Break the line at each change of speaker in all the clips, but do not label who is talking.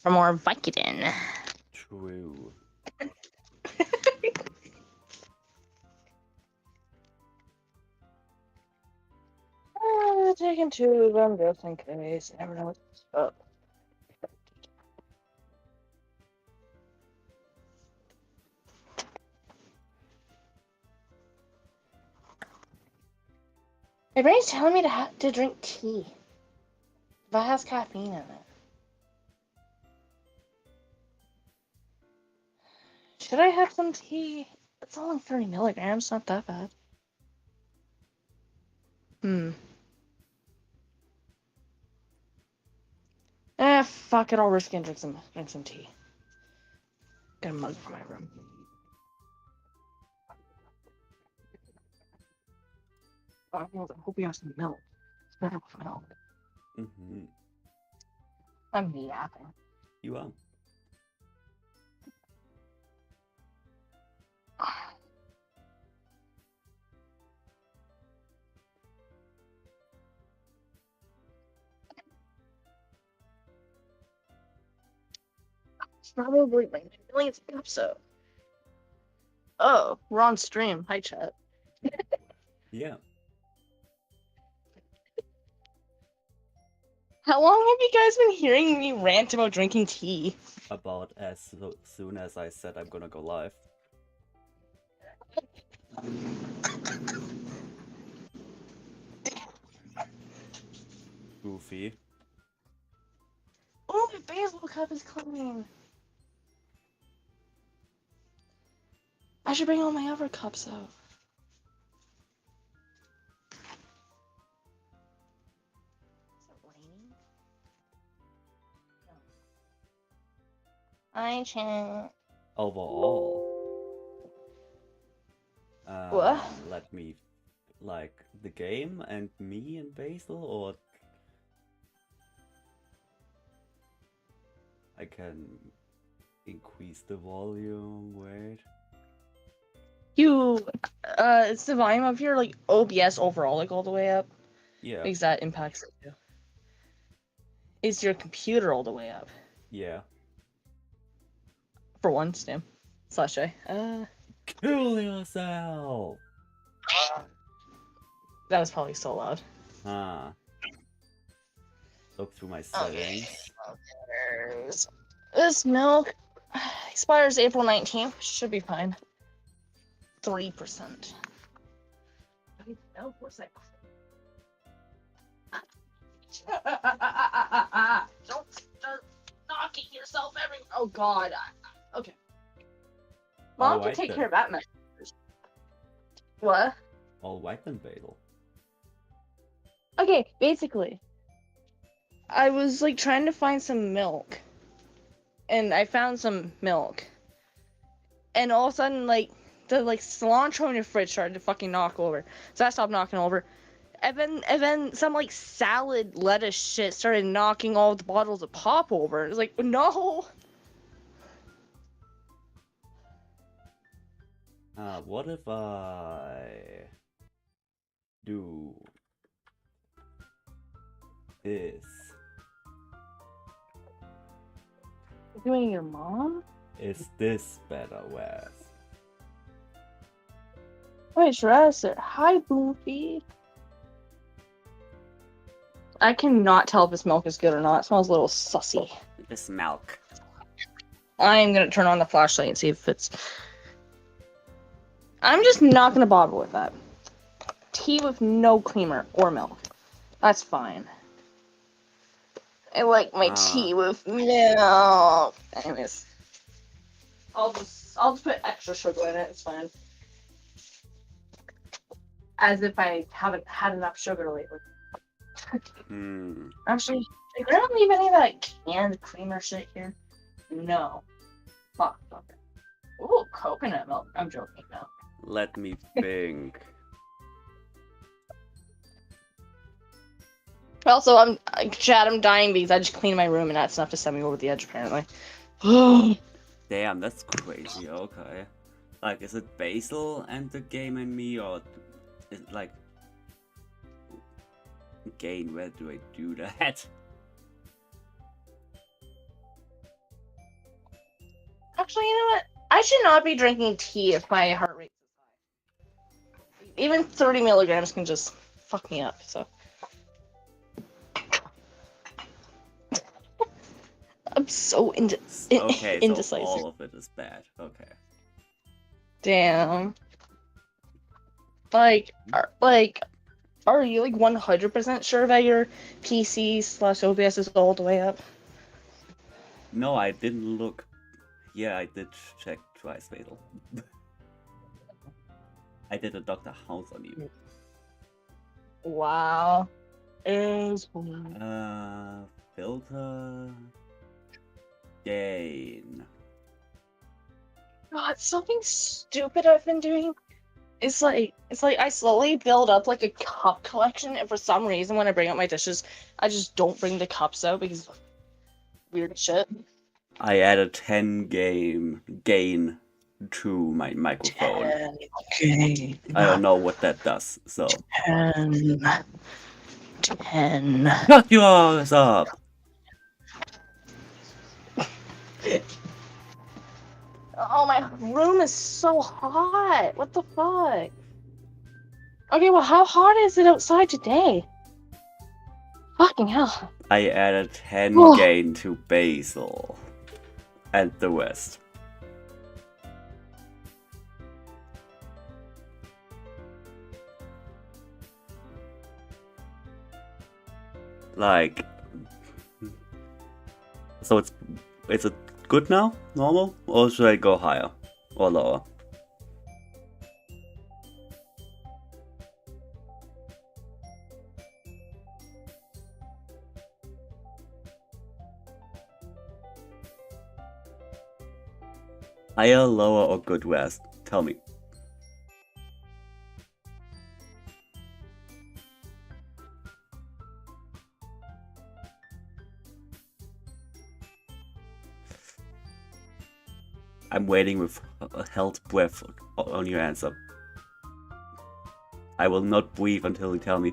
for more Vicodin.
True.
Taking two of them just in case. I never know what's up. My brain's telling me to drink tea. That has caffeine in it. Should I have some tea? It's only 30 milligrams, not that bad. Fuck it, I'll risk it and drink some tea. Got a mug for my room. I hope you have some milk. It's better with milk.
Mm-hmm.
I'm yapping.
You are.
It's probably my millionth episode. Oh, we're on stream. Hi, chat.
Yeah.
How long have you guys been hearing me rant about drinking tea?
About as soon as I said I'm gonna go live. Goofy.
Oh, the basil cup is clean. I should bring all my other cups out. Is it raining? No. Hi, chat.
Overall.
What?
Let me like the game and me and Basil, or I can increase the volume. Wait.
It's the volume of your like OBS overall, like all the way up.
Yeah.
Because that impacts it too. Is your computer all the way up?
Yeah.
For one, Stam. Slash A.
Kill yourself!
That was probably so loud.
Ah. Look through my settings.
Okay. This milk expires April 19th. Should be fine. 3%. Milk was like. Don't start knocking yourself every. Oh God. Okay. Mom can take care of that mess. What?
All white and Basil.
Okay, basically, I was like trying to find some milk, and I found some milk, and all of a sudden, like the cilantro in your fridge started to fucking knock over, so I stopped knocking over, and then some like salad lettuce shit started knocking all the bottles of pop over. It was like, no.
What if I do this?
Doing your mom?
Is this better, Wes?
Wait, Shrasser. Hi, Boofy. I cannot tell if this milk is good or not. It smells a little sussy.
This milk.
I'm gonna turn on the flashlight and see if it's. I'm just not gonna bother with that. Tea with no creamer or milk. That's fine. I like my tea with milk. Anyways, I'll just put extra sugar in it. It's fine. As if I haven't had enough sugar lately. Actually, did Grandma leave any of that canned creamer shit here? No. Fuck. Okay. Ooh, coconut milk. I'm joking now.
Let me think.
Also, I'm dying because I just cleaned my room and that's enough to send me over the edge, apparently.
Damn, that's crazy. Okay. Like, is it Basil and the game and me, or is it like Gain? Where do I do that?
Actually, you know what? I should not be drinking tea if my heart rate is high. Even 30 milligrams can just fuck me up, so. I'm so
Okay, so
indecisive.
all of it is bad. Okay.
Damn. Are you like 100% sure that your PC/OBS is all the way up?
No, I didn't look. Yeah, I did check twice, Fatal. I did a Dr. House on you.
Wow.
Filter. Gain.
God, something stupid I've been doing. It's like I slowly build up like a cup collection, and for some reason when I bring out my dishes, I just don't bring the cups out because of weird shit.
I added 10 gain to my microphone.
10 gain.
I don't know what that does, so.
10.
Shut yours up!
Oh, my room is so hot. What the fuck? Okay, well, how hot is it outside today? Fucking hell.
I added 10 gain to Basil and the rest. Like, so is it good now, normal, or should I go higher or lower? Higher, lower, or good rest? Tell me. I'm waiting with held breath on your answer. I will not breathe until you tell me.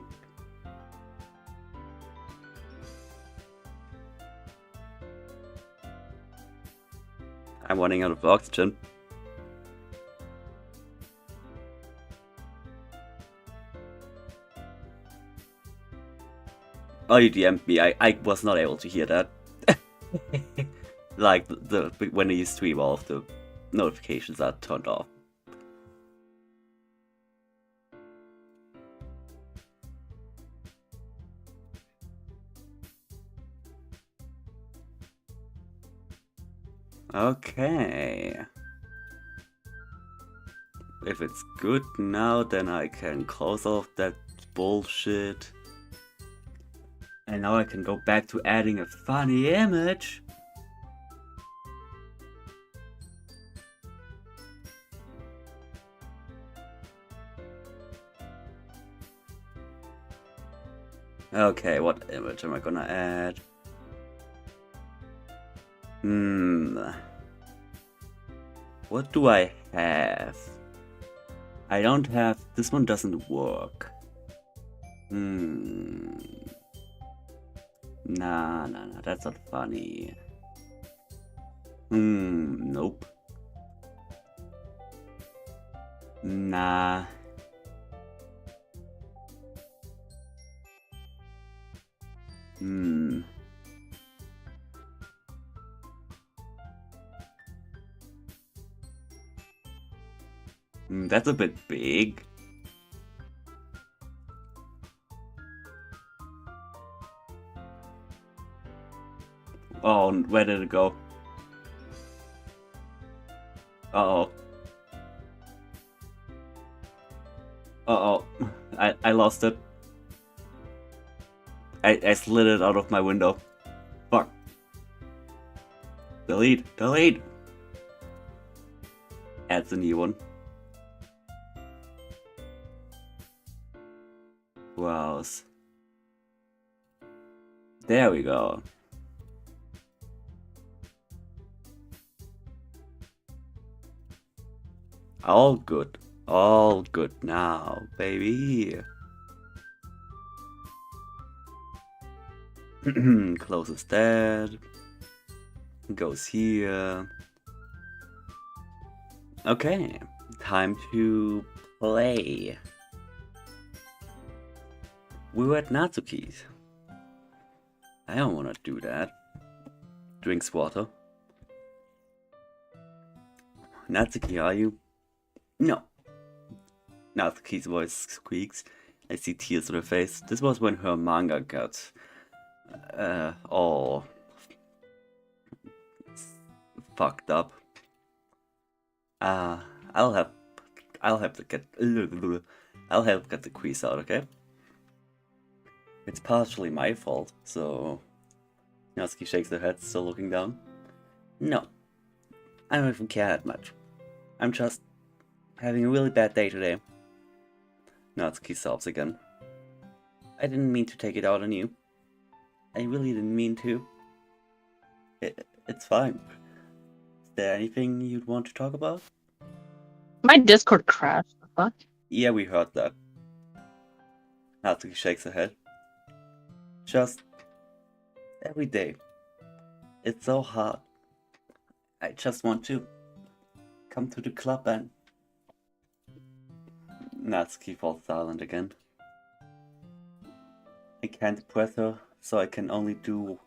I'm running out of oxygen. Oh, you DM'd me. I was not able to hear that. Like, when you stream off, the notifications are turned off. Okay. If it's good now, then I can close off that bullshit. And now I can go back to adding a funny image. Okay, what image am I gonna add? What do I have? I don't have... This one doesn't work. Nah, that's not funny. Nope. Nah. That's a bit big. Oh, where did it go? Uh-oh. Uh-oh. I lost it. I slid it out of my window. Fuck. Delete. Add the new one. Wow. There we go. All good now, baby. Closes that. Goes here. Okay, time to play. We were at Natsuki's. I don't want to do that. Drinks water. Natsuki, are you? No. Natsuki's voice squeaks. I see tears on her face. This was when her manga got all fucked up. I'll help get the quiz out, okay? It's partially my fault, so Natsuki shakes her head, still looking down. No, I don't even care that much. I'm just having a really bad day today. Natsuki sobs again. I didn't mean to take it out on you. I really didn't mean to. It's fine. Is there anything you'd want to talk about?
My Discord crashed. The fuck?
Yeah, we heard that. Natsuki shakes her head. Just every day. It's so hard. I just want to come to the club and... Natsuki falls silent again. I can't press her, so I can only do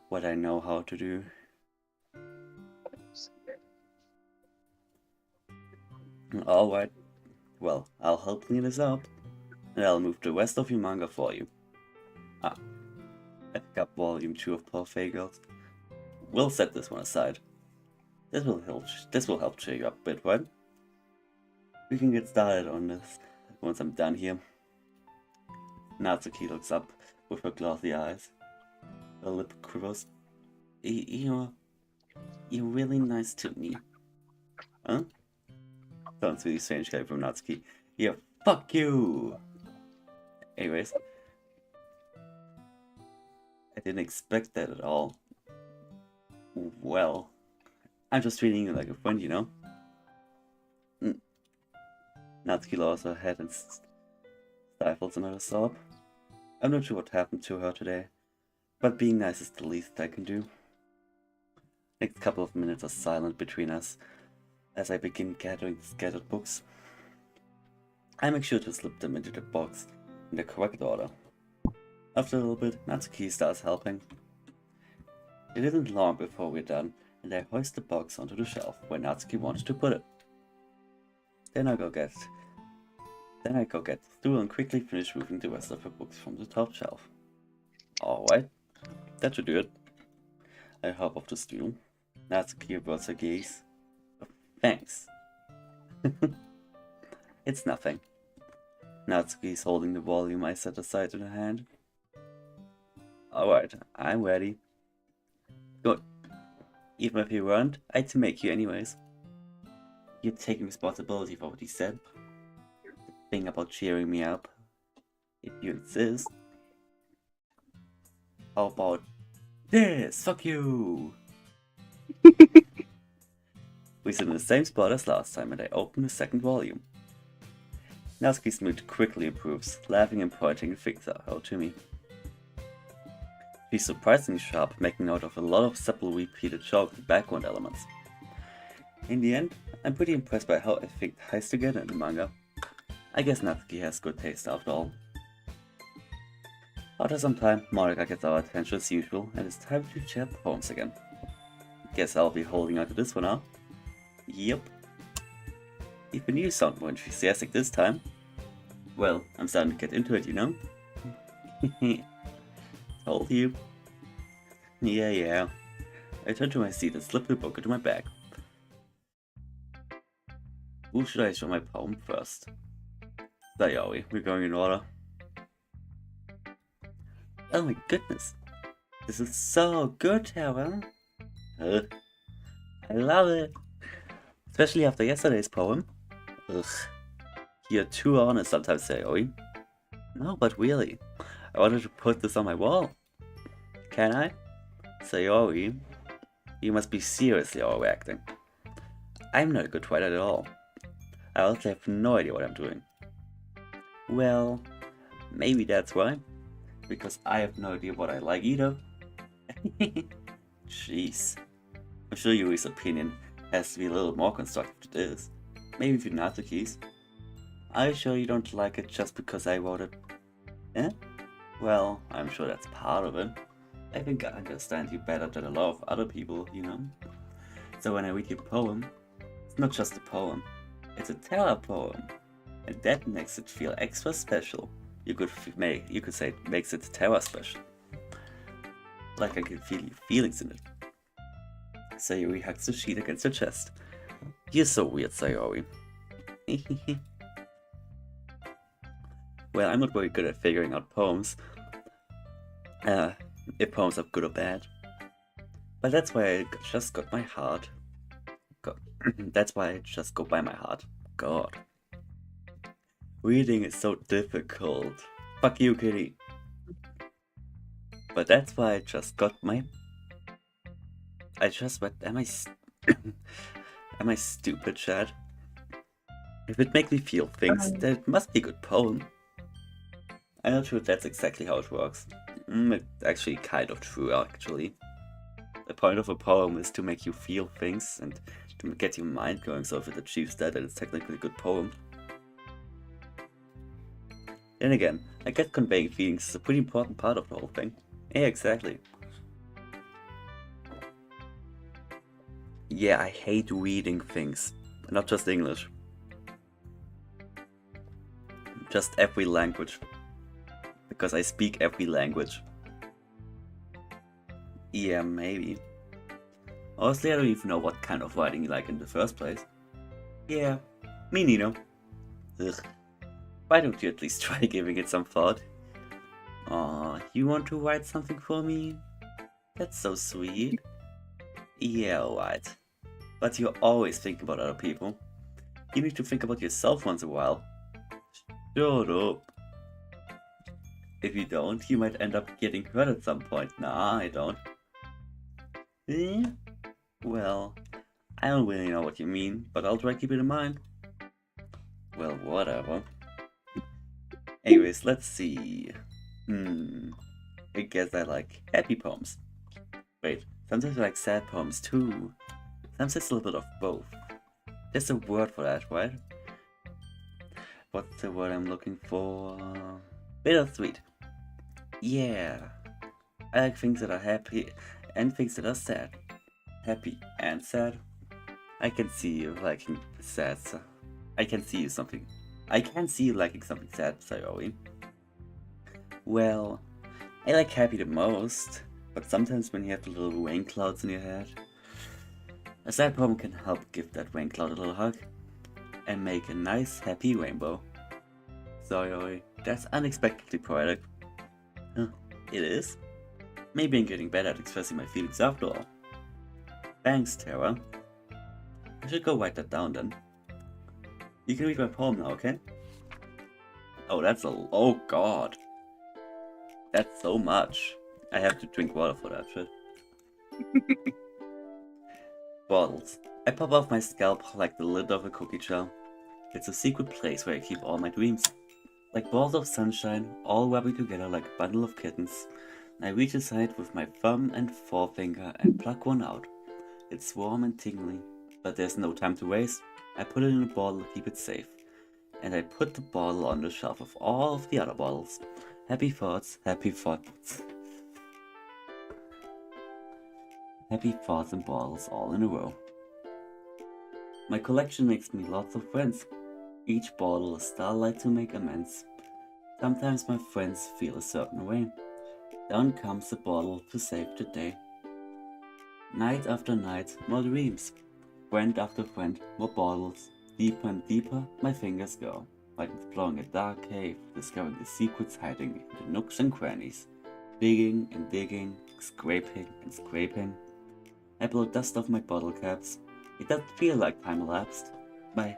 what I know how to do. Alright, well, I'll help clean this up, and I'll move the rest of your manga for you. I pick up volume 2 of Perfect Girls. We'll set this one aside. This will help cheer you up a bit, right? We can get started on this once I'm done here. Natsuki looks up with her glassy eyes. Her lip quivers. You're really nice to me. Huh? Sounds really strange guy from Natsuki. Yeah, fuck you! Anyways. I didn't expect that at all. Well, I'm just treating you like a friend, you know? Natsuki lowers her head and stifles another sob. I'm not sure what happened to her today, but being nice is the least I can do. Next couple of minutes are silent between us as I begin gathering scattered books. I make sure to slip them into the box in the correct order. After a little bit, Natsuki starts helping. It isn't long before we're done, and I hoist the box onto the shelf where Natsuki wanted to put it. Then I go get the stool and quickly finish moving the rest of her books from the top shelf. Alright, that should do it. I hop off the stool. Natsuki averts her gaze. Thanks. It's nothing. Natsuki is holding the volume I set aside in her hand. Alright, I'm ready. Good. Even if you weren't, I'd make you anyways. You're taking responsibility for what he said. The thing about cheering me up. If you insist. How about this? Fuck you! We sit in the same spot as last time and I open the second volume. Natsuki's mood quickly improves, laughing and pointing a finger out to me. She's surprisingly sharp, making note of a lot of subtle repeated jokes and background elements. In the end, I'm pretty impressed by how I think ties together in the manga. I guess Natsuki has good taste after all. After some time, Monika gets our attention as usual and it's time to chat poems again. Guess I'll be holding on to this one now. Yep. Even you sound more enthusiastic this time. Well, I'm starting to get into it, you know? Told you. Yeah. I turn to my seat and slip the book into my bag. Who should I show my poem first? Sayori, we're going in order. Oh my goodness. This is so good, Terra. I love it. Especially after yesterday's poem. Ugh. You're too honest sometimes, Sayori. No, but really. I wanted to put this on my wall. Can I? Sayori, you must be seriously overacting. I'm not a good writer at all. I also have no idea what I'm doing. Well, maybe that's why. Because I have no idea what I like either. Jeez. I'm sure Yuri's opinion has to be a little more constructive to this. Maybe if you not the keys. Are you sure you don't like it just because I wrote it? Eh? Well, I'm sure that's part of it. I think I understand you better than a lot of other people, you know? So when I read your poem, it's not just a poem, it's a Terra poem. And that makes it feel extra special. You could say it makes it Terra special. Like I can feel your feelings in it. Sayori hugs the sheet against her chest. You're so weird, Sayori. Well, I'm not very good at figuring out poems. If poems are good or bad. But that's why I just got my heart. That's why I just go by my heart. God. Reading is so difficult. Fuck you, kitty. But that's why I just got my... Am I stupid, Chad? If it makes me feel things, then it must be a good poem. I'm not sure if that's exactly how it works. It's actually kind of true, actually. The point of a poem is to make you feel things and to get your mind going, so if it achieves that, then it's technically a good poem. Then again, I guess conveying feelings is a pretty important part of the whole thing. Yeah, exactly. Yeah, I hate reading things. Not just English. Just every language. Because I speak every language. Yeah, maybe. Honestly, I don't even know what kind of writing you like in the first place. Yeah, me neither. Ugh. Why don't you at least try giving it some thought? Aw, you want to write something for me? That's so sweet. Yeah, alright. But you're always thinking about other people. You need to think about yourself once in a while. Shut up. If you don't, you might end up getting hurt at some point. Nah, I don't. Eh? Well, I don't really know what you mean, but I'll try to keep it in mind. Well, whatever. Anyways, let's see. I guess I like happy poems. Wait, sometimes I like sad poems too. Sometimes a little bit of both. There's a word for that, right? What's the word I'm looking for? Bittersweet. Yeah. I like things that are happy and things that are sad. Happy and sad. I can see you liking sad. I can see you liking something sad, Sayori. Well, I like happy the most, but sometimes when you have the little rain clouds in your head, a sad poem can help give that rain cloud a little hug and make a nice happy rainbow. Sayori, that's unexpectedly poetic. Huh, it is? Maybe I'm getting better at expressing my feelings after all. Thanks, Terra. I should go write that down then. You can read my poem now, okay? Oh, oh god. That's so much. I have to drink water for that shit. Bottles. I pop off my scalp like the lid of a cookie jar. It's a secret place where I keep all my dreams. Like balls of sunshine, all rubbing together like a bundle of kittens. I reach aside with my thumb and forefinger and pluck one out. It's warm and tingly, but there's no time to waste. I put it in a bottle to keep it safe. And I put the bottle on the shelf of all of the other bottles. Happy thoughts, happy thoughts. Happy thoughts and bottles all in a row. My collection makes me lots of friends. Each bottle a starlight to make amends. Sometimes my friends feel a certain way. Down comes a bottle to save the day. Night after night, more dreams. Friend after friend, more bottles. Deeper and deeper my fingers go, like exploring a dark cave, discovering the secrets hiding in the nooks and crannies. Digging and digging, scraping and scraping. I blow dust off my bottle caps. It doesn't feel like time elapsed. My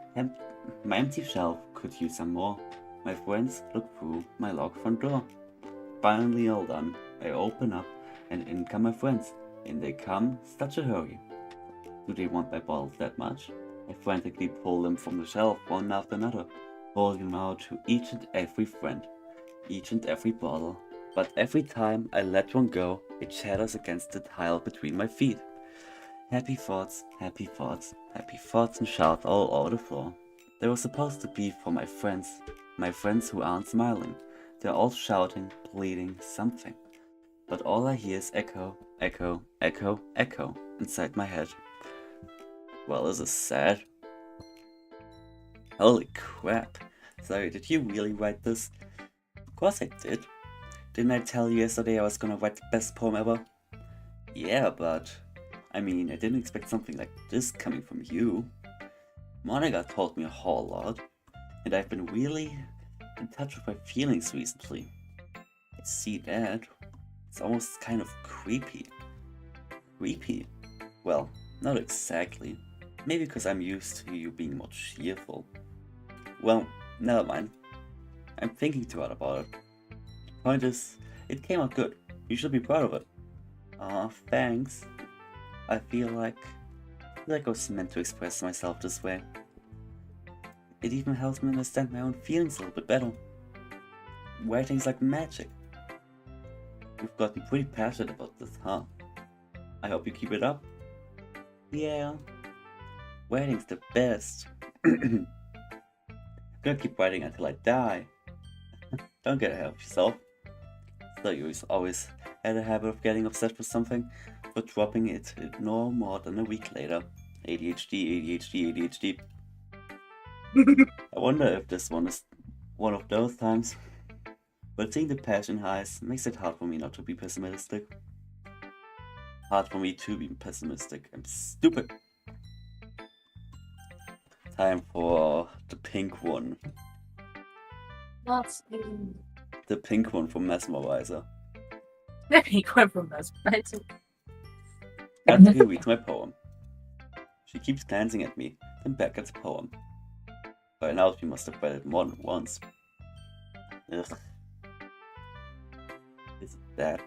empty shelf could use some more. My friends look through my locked front door. Finally all done, I open up and in come my friends. In they come, such a hurry. Do they want my bottles that much? I frantically pull them from the shelf one after another, holding them out to each and every friend, each and every bottle. But every time I let one go, it shatters against the tile between my feet. Happy thoughts, happy thoughts, happy thoughts and shout all over the floor. They were supposed to be for my friends who aren't smiling. They're all shouting, pleading, something. But all I hear is echo, echo, echo, echo inside my head. Well, this is sad. Holy crap. Sorry, did you really write this? Of course I did. Didn't I tell you yesterday I was gonna write the best poem ever? Yeah, but... I mean, I didn't expect something like this coming from you. Monica told me a whole lot, and I've been really in touch with my feelings recently. I see that. It's almost kind of creepy. Creepy? Well, not exactly. Maybe because I'm used to you being more cheerful. Well, never mind. I'm thinking too hard about it. Point is, it came out good. You should be proud of it. Aw, thanks. I feel like I was meant to express myself this way. It even helps me understand my own feelings a little bit better. Writing's like magic. You've gotten pretty passionate about this, huh? I hope you keep it up. Yeah. Writing's the best. I'm gonna keep writing until I die. Don't get ahead of yourself. So you always had a habit of getting upset with something, but dropping it no more than a week later. ADHD, ADHD, ADHD. I wonder if this one is one of those times. But seeing the passion highs makes it hard for me not to be pessimistic. Hard for me to be pessimistic. I'm stupid. Time for the pink one.
That's
The pink one from Mesmerizer.
the pink one from Mesmerizer.
Natsuki reads my poem. She keeps glancing at me, then back at the poem. By now she must have read it more than once. Ugh. Is that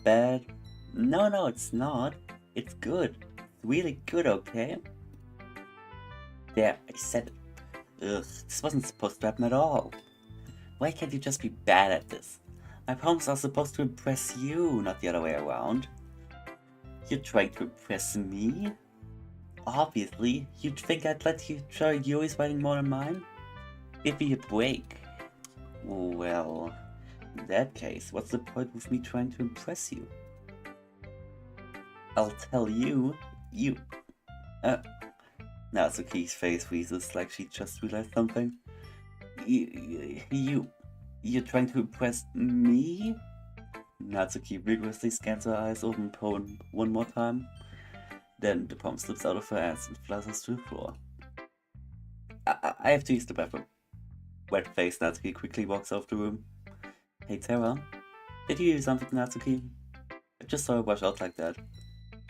bad? No, it's not. It's good. It's really good, okay? There, I said it. Ugh, this wasn't supposed to happen at all. Why can't you just be bad at this? My poems are supposed to impress you, not the other way around. You're trying to impress me? Obviously, you'd think I'd let you try Yuri's writing more than mine? Give me a break. Well, in that case, what's the point with me trying to impress you? I'll tell you, Natsuki's face freezes like she just realized something. You're trying to impress me? Natsuki vigorously scans her eyes over the poem one more time. Then the poem slips out of her hands and flutters to the floor. I have to use the bathroom. Wet-faced Natsuki quickly walks out of the room. Hey Terra, did you do something, Natsuki? I just saw her rush out like that.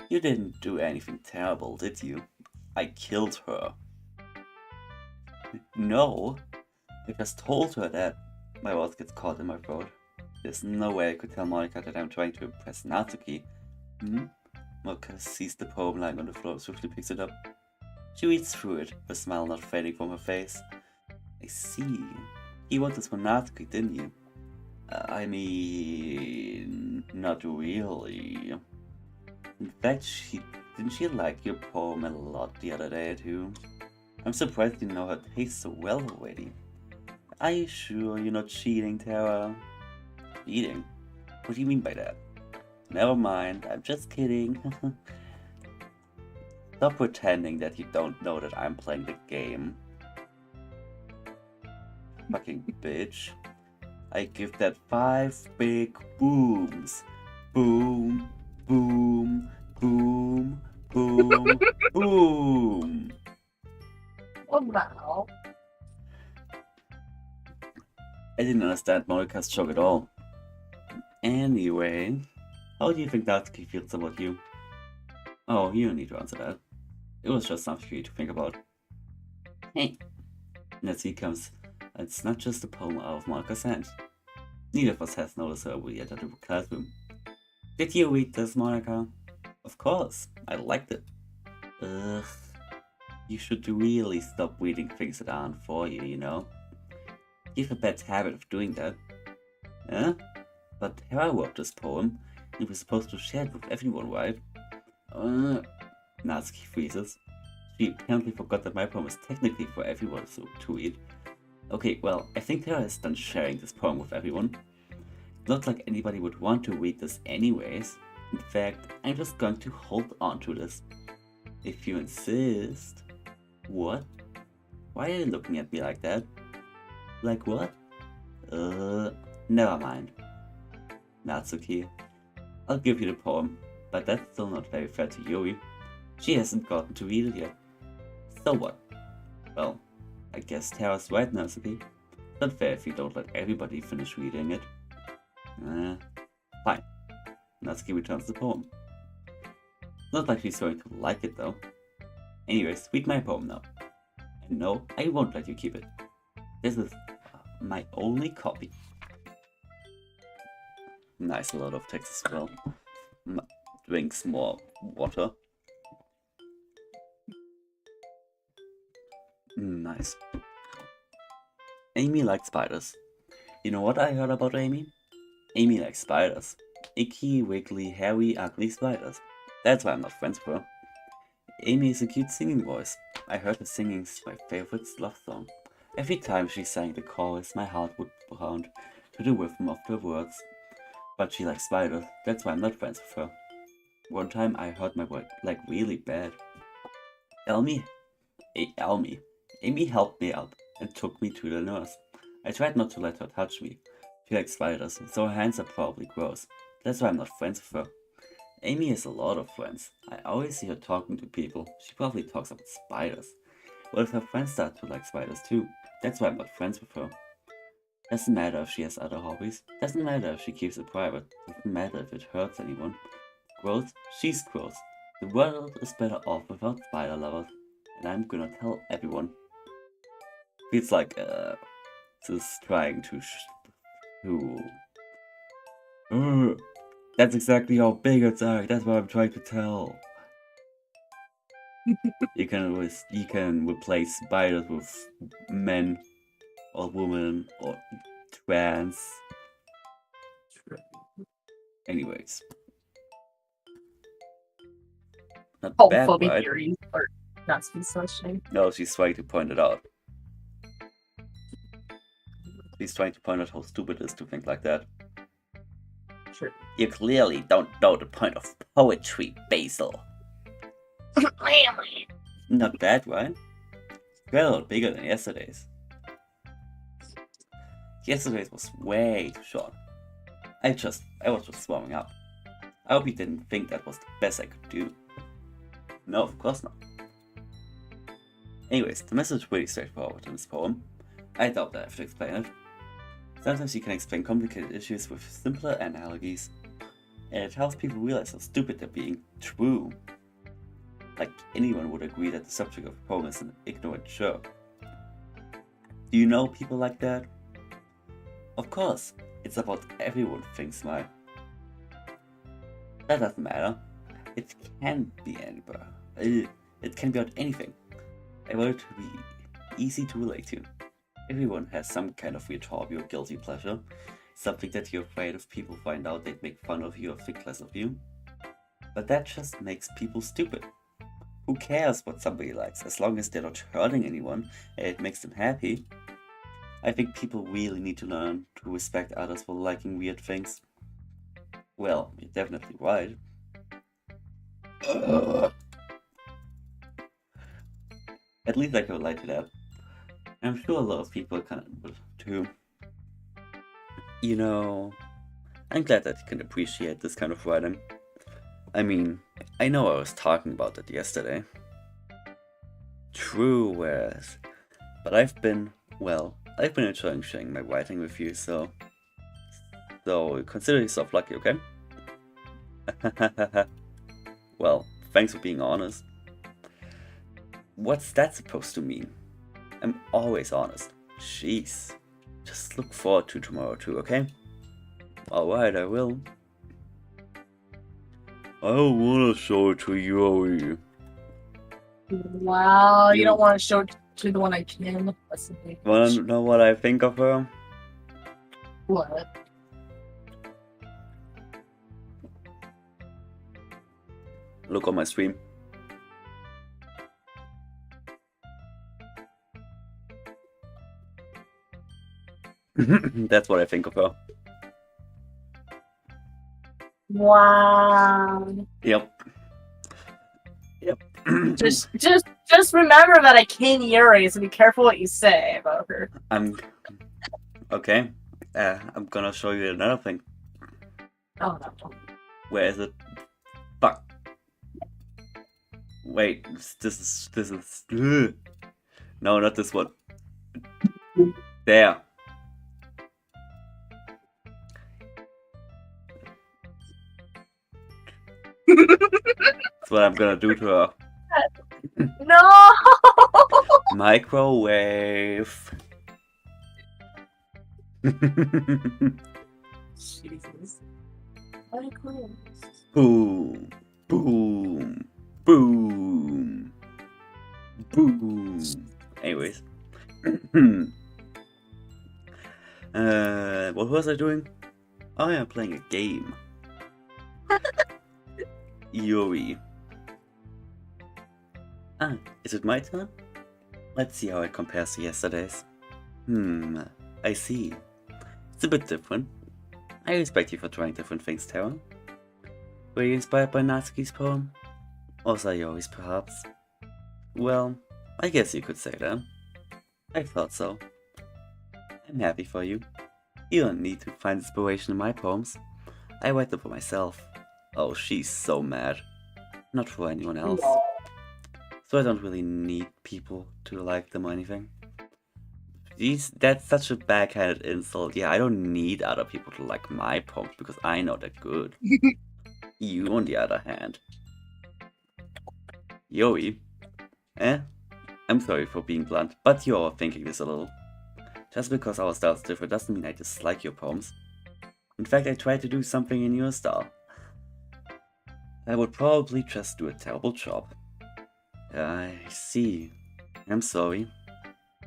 You didn't do anything terrible, did you? I killed her. No, I just told her that. My words gets caught in my throat. There's no way I could tell Monica that I'm trying to impress Natsuki. Monica sees the poem lying on the floor and swiftly picks it up. She reads through it, the smile not fading from her face. I see. You wrote this for Natsuki, didn't you? I mean... not really. In fact, didn't she like your poem a lot the other day too? I'm surprised you know her taste so well already. Are you sure you're not cheating, Terra? Cheating? What do you mean by that? Never mind, I'm just kidding. Stop pretending that you don't know that I'm playing the game. Fucking bitch. I give that 5 big booms. Boom, boom, boom, boom, boom.
Oh wow.
I didn't understand Morika's joke at all. Anyway, how do you think Natsuki feels about you? Oh, you don't need to answer that. It was just something for you to think about. Hey. Natsuki comes, and it's not just a poem out of Morika's hand. Neither of us has noticed her when we entered the classroom. Did you read this, Monika? Of course, I liked it. Ugh. You should really stop reading things that aren't for you, you know? You have a bad habit of doing that. Huh? But Terra wrote this poem, and we're supposed to share it with everyone, right? Natsuki freezes. She apparently forgot that my poem is technically for everyone to read. Okay, well, I think Terra is done sharing this poem with everyone. Not like anybody would want to read this anyways. In fact, I'm just going to hold on to this. If you insist. What? Why are you looking at me like that? Like what? Never mind. Natsuki. I'll give you the poem, but that's still not very fair to Yuri. She hasn't gotten to read it yet. So what? Well, I guess Terra's right, Natsuki. Not fair if you don't let everybody finish reading it. Fine. Natsuki returns the poem. Not like she's going to like it though. Anyways, read my poem now. And no, I won't let you keep it. This is my only copy. Nice, a lot of text as well. Drinks more water. Nice. Amy likes spiders. You know what I heard about Amy? Amy likes spiders. Icky, wiggly, hairy, ugly spiders. That's why I'm not friends with her. Amy is a cute singing voice. I heard her singing my favorite love song. Every time she sang the chorus, my heart would pound to the rhythm of her words. But she likes spiders, that's why I'm not friends with her. One time I hurt my boy like really bad. Amy helped me out and took me to the nurse. I tried not to let her touch me. She likes spiders, so her hands are probably gross. That's why I'm not friends with her. Amy has a lot of friends. I always see her talking to people. She probably talks about spiders. What if her friends start to like spiders too? That's why I'm not friends with her. Doesn't matter if she has other hobbies. Doesn't matter if she keeps it private. Doesn't matter if it hurts anyone. Gross, she's gross. The world is better off without spider lovers. And I'm gonna tell everyone. Feels like just trying to that's exactly how bigots are. That's what I'm trying to tell. you can replace spiders with men or women or trans. Anyways, not bad,
Homophobic
right?
theories are not to be such.
No, she's trying to point it out. She's trying to point out how stupid it is to think like that.
Sure.
You clearly don't know the point of poetry, Basil. Not bad, right? Quite a lot bigger than yesterday's. Yesterday's was way too short. I was just warming up. I hope you didn't think that was the best I could do. No, of course not. Anyways, the message is pretty straightforward in this poem. I doubt that I have to explain it. Sometimes you can explain complicated issues with simpler analogies, and it helps people realize how stupid they're being. True. Like anyone would agree that the subject of a poem is an ignorant jerk. Do you know people like that? Of course, it's about everyone thinks smart. That doesn't matter. It can be anywhere. It can be about anything. I want it to be easy to relate to. Everyone has some kind of weird hobby or guilty pleasure. Something that you're afraid if people find out they'd make fun of you or think less of you. But that just makes people stupid. Who cares what somebody likes, as long as they're not hurting anyone and it makes them happy? I think people really need to learn to respect others for liking weird things. Well, you're definitely right. At least I can relate to that. I'm sure a lot of people kind of would too. You know, I'm glad that you can appreciate this kind of writing. I mean, I know I was talking about that yesterday. True, whereas, but I've been enjoying sharing my writing with you, so consider yourself lucky, okay? Well, thanks for being honest. What's that supposed to mean? I'm always honest. Jeez. Just look forward to tomorrow too, okay? Alright, I will. I don't want to show it to Yuri.
Wow, you don't want to show it to the one I can. That's the big
Wanna know what I think of her?
What?
Look on my stream. That's what I think of her.
Wow.
Yep. Yep.
Just remember that I can Yuri, so be careful what you say about her.
Okay. I'm gonna show you another thing.
Oh no.
Where is it? Fuck. Wait, this is. No, not this one. There. That's what I'm gonna do to her.
No.
Microwave.
Jesus. Microwave.
Boom. Boom. Boom. Boom. Anyways. What was I doing? Oh yeah, playing a game. Yuri. Ah, is it my turn? Let's see how it compares to yesterday's. I see. It's a bit different. I respect you for trying different things, Terra. Were you inspired by Natsuki's poem? Or Sayori's, perhaps? Well, I guess you could say that. I thought so. I'm happy for you. You don't need to find inspiration in my poems. I write them for myself. Oh, she's so mad. Not for anyone else. So I don't really need people to like them or anything. That's such a backhanded insult. Yeah, I don't need other people to like my poems because I know they're good. You, on the other hand. Yoi. I'm sorry for being blunt, but you're overthinking this a little. Just because our style's different doesn't mean I dislike your poems. In fact, I tried to do something in your style. I would probably just do a terrible job. I see. I'm sorry.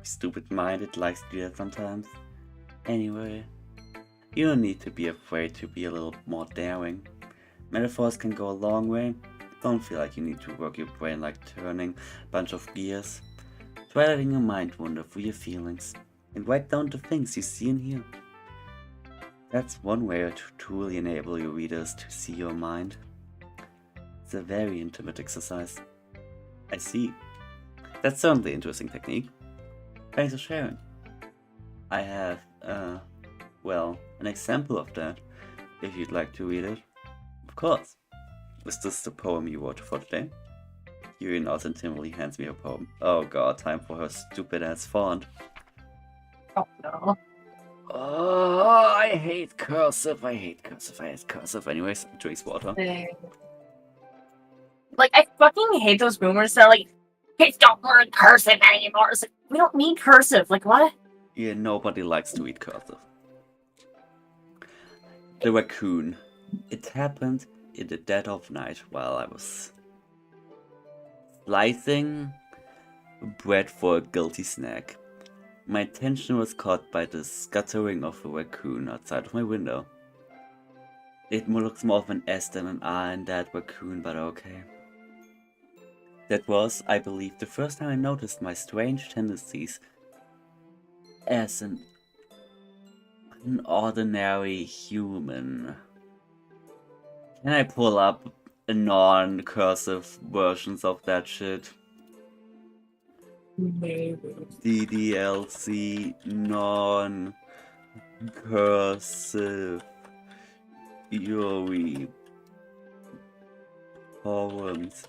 Stupid-minded likes to do that sometimes. Anyway, you don't need to be afraid to be a little more daring. Metaphors can go a long way. Don't feel like you need to work your brain like turning a bunch of gears. Try letting your mind wander through your feelings and write down the things you see and hear. That's one way to truly enable your readers to see your mind. It's a very intimate exercise. I see. That's certainly an interesting technique. Thanks for sharing. I have, well, an example of that, if you'd like to read it. Of course. Is this the poem you wrote for today? Yuri nods and timidly hands me a poem. Oh god, time for her stupid ass font.
Oh no.
Oh, I hate cursive. I hate cursive. Anyways, drinks water.
Like, I fucking hate those boomers that are like, kids don't learn cursive anymore. It's like, we don't need cursive. Like, what?
Yeah, nobody likes to read cursive. The raccoon. It happened in the dead of night while I was slicing bread for a guilty snack. My attention was caught by the scuttering of a raccoon outside of my window. It looks more of an S than an R in that raccoon, but okay. That was, I believe, the first time I noticed my strange tendencies as an ordinary human. Can I pull up a non-cursive versions of that shit?
Maybe.
DDLC non-cursive Yuri poems.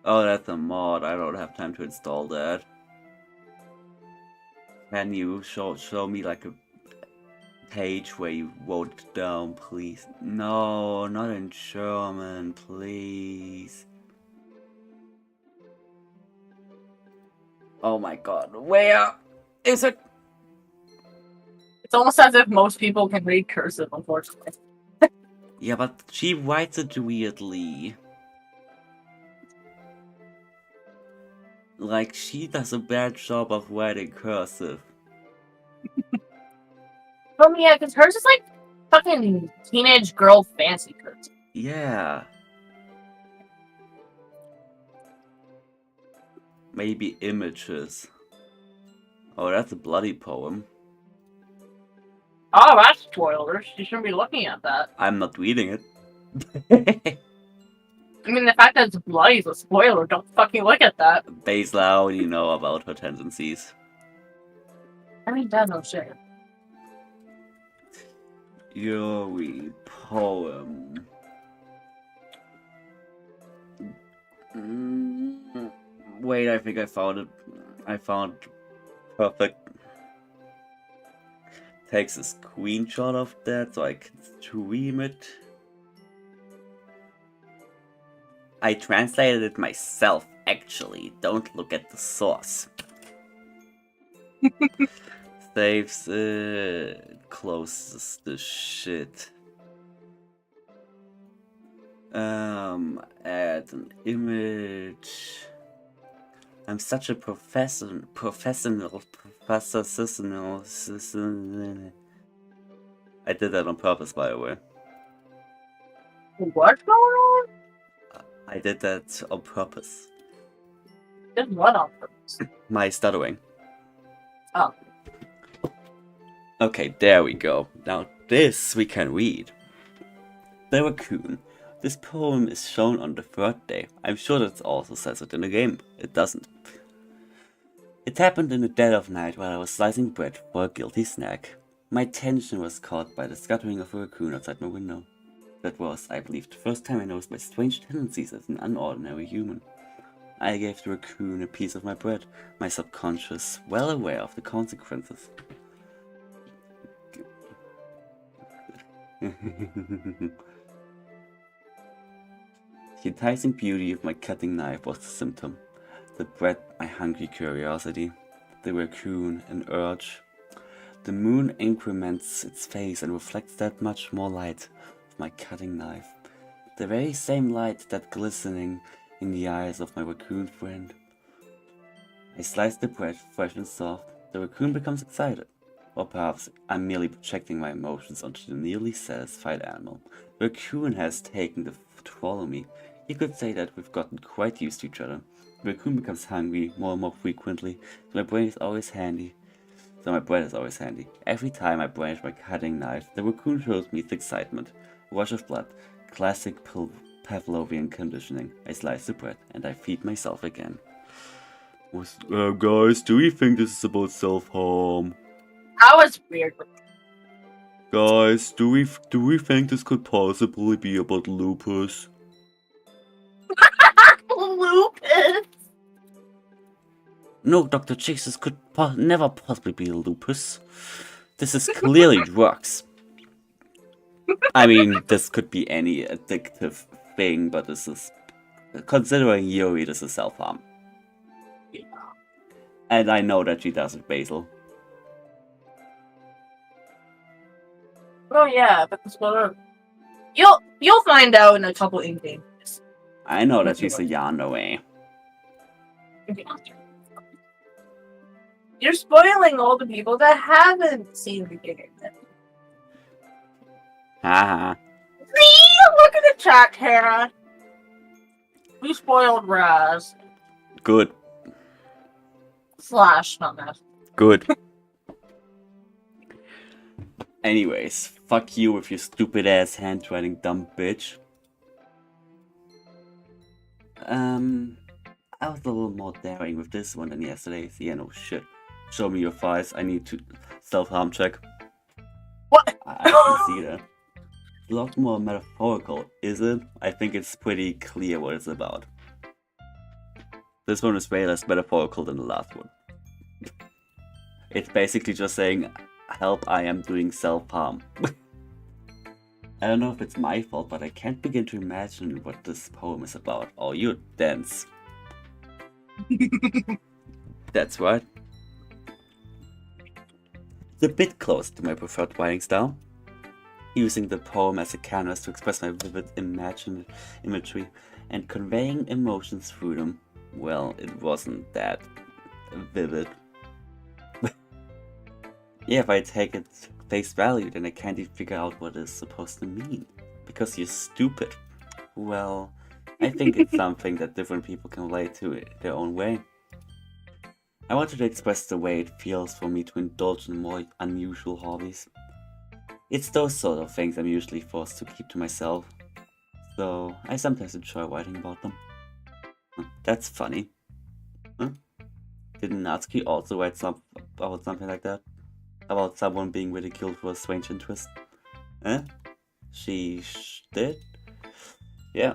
Oh, that's a mod. I don't have time to install that. Can you show me like a page where you wrote it down, please? No, not in German, please. Oh my god, where is it?
It's almost as if most people can read cursive, unfortunately.
Yeah, but she writes it weirdly. Like, she does a bad job of writing cursive.
Oh yeah, because hers is like fucking teenage girl fancy curves.
Yeah. Maybe images. Oh, that's a bloody poem.
Oh, that's spoilers. You shouldn't be looking at that.
I'm not reading it.
I mean, the fact that it's bloody is a spoiler. Don't fucking look at that.
Basil, how do you know about her tendencies?
I mean, that no shit.
Yuri poem. Wait, I think I found it. I found perfect. Takes a screenshot of that so I can stream it. I translated it myself, actually. Don't look at the source. Saves it, closes the shit. Add an image. I'm such a professional. I did that on purpose, by the way.
What's going on?
I did that on purpose.
Just what on purpose?
My stuttering.
Oh.
Okay, there we go. Now this we can read. The Raccoon. This poem is shown on the third day. I'm sure that also says it in the game. It doesn't. It happened in the dead of night while I was slicing bread for a guilty snack. My attention was caught by the scuttering of a raccoon outside my window. That was, I believe, the first time I noticed my strange tendencies as an unordinary human. I gave the raccoon a piece of my bread, my subconscious well aware of the consequences. The enticing beauty of my cutting knife was the symptom. The bread, my hungry curiosity. The raccoon, an urge. The moon increments its face and reflects that much more light of my cutting knife. The very same light that glistening in the eyes of my raccoon friend. I slice the bread, fresh and soft. The raccoon becomes excited. Or perhaps I'm merely projecting my emotions onto the nearly satisfied animal. The raccoon has taken to follow me. You could say that we've gotten quite used to each other. The raccoon becomes hungry more and more frequently, so my bread is always handy. Every time I brandish my cutting knife, the raccoon shows me its excitement. Rush of blood, classic Pavlovian conditioning. I slice the bread and I feed myself again. Guys, do we think this is about self-harm?
That was weird.
Guys, do we think this could possibly be about lupus?
Lupus.
No, Dr. Chicks, this could never possibly be lupus. This is clearly drugs. I mean, this could be any addictive thing, but this is, considering Yuri, this is self-harm.
Yeah.
And I know that she doesn't, Basil.
Oh yeah, but this one, you'll find out in a couple in-game.
I know that she's a yarn away.
You're spoiling all the people that haven't seen the game.
Haha.
See, look at the chat, Tara. We spoiled Raz.
Good.
Slash, not that.
Good. Anyways, fuck you with your stupid ass handwriting, dumb bitch. I was a little more daring with this one than yesterday's. Yeah, no shit. Show me your files. I need to self-harm check.
What?
I can see that. A lot more metaphorical, is it? I think it's pretty clear what it's about. This one is way less metaphorical than the last one. It's basically just saying, help, I am doing self-harm. I don't know if it's my fault, but I can't begin to imagine what this poem is about. Oh, you're dense. That's right. It's a bit close to my preferred writing style. Using the poem as a canvas to express my vivid imagery and conveying emotions through them. Well, it wasn't that vivid. Yeah, if I take it face value, then I can't even figure out what it's supposed to mean. Because you're stupid. Well, I think it's something that different people can relate to their own way. I wanted to express the way it feels for me to indulge in more unusual hobbies. It's those sort of things I'm usually forced to keep to myself, so I sometimes enjoy writing about them. That's funny. Huh? Didn't Natsuki also write about something like that? About someone being ridiculed for a strange interest? Eh? She did? Yeah.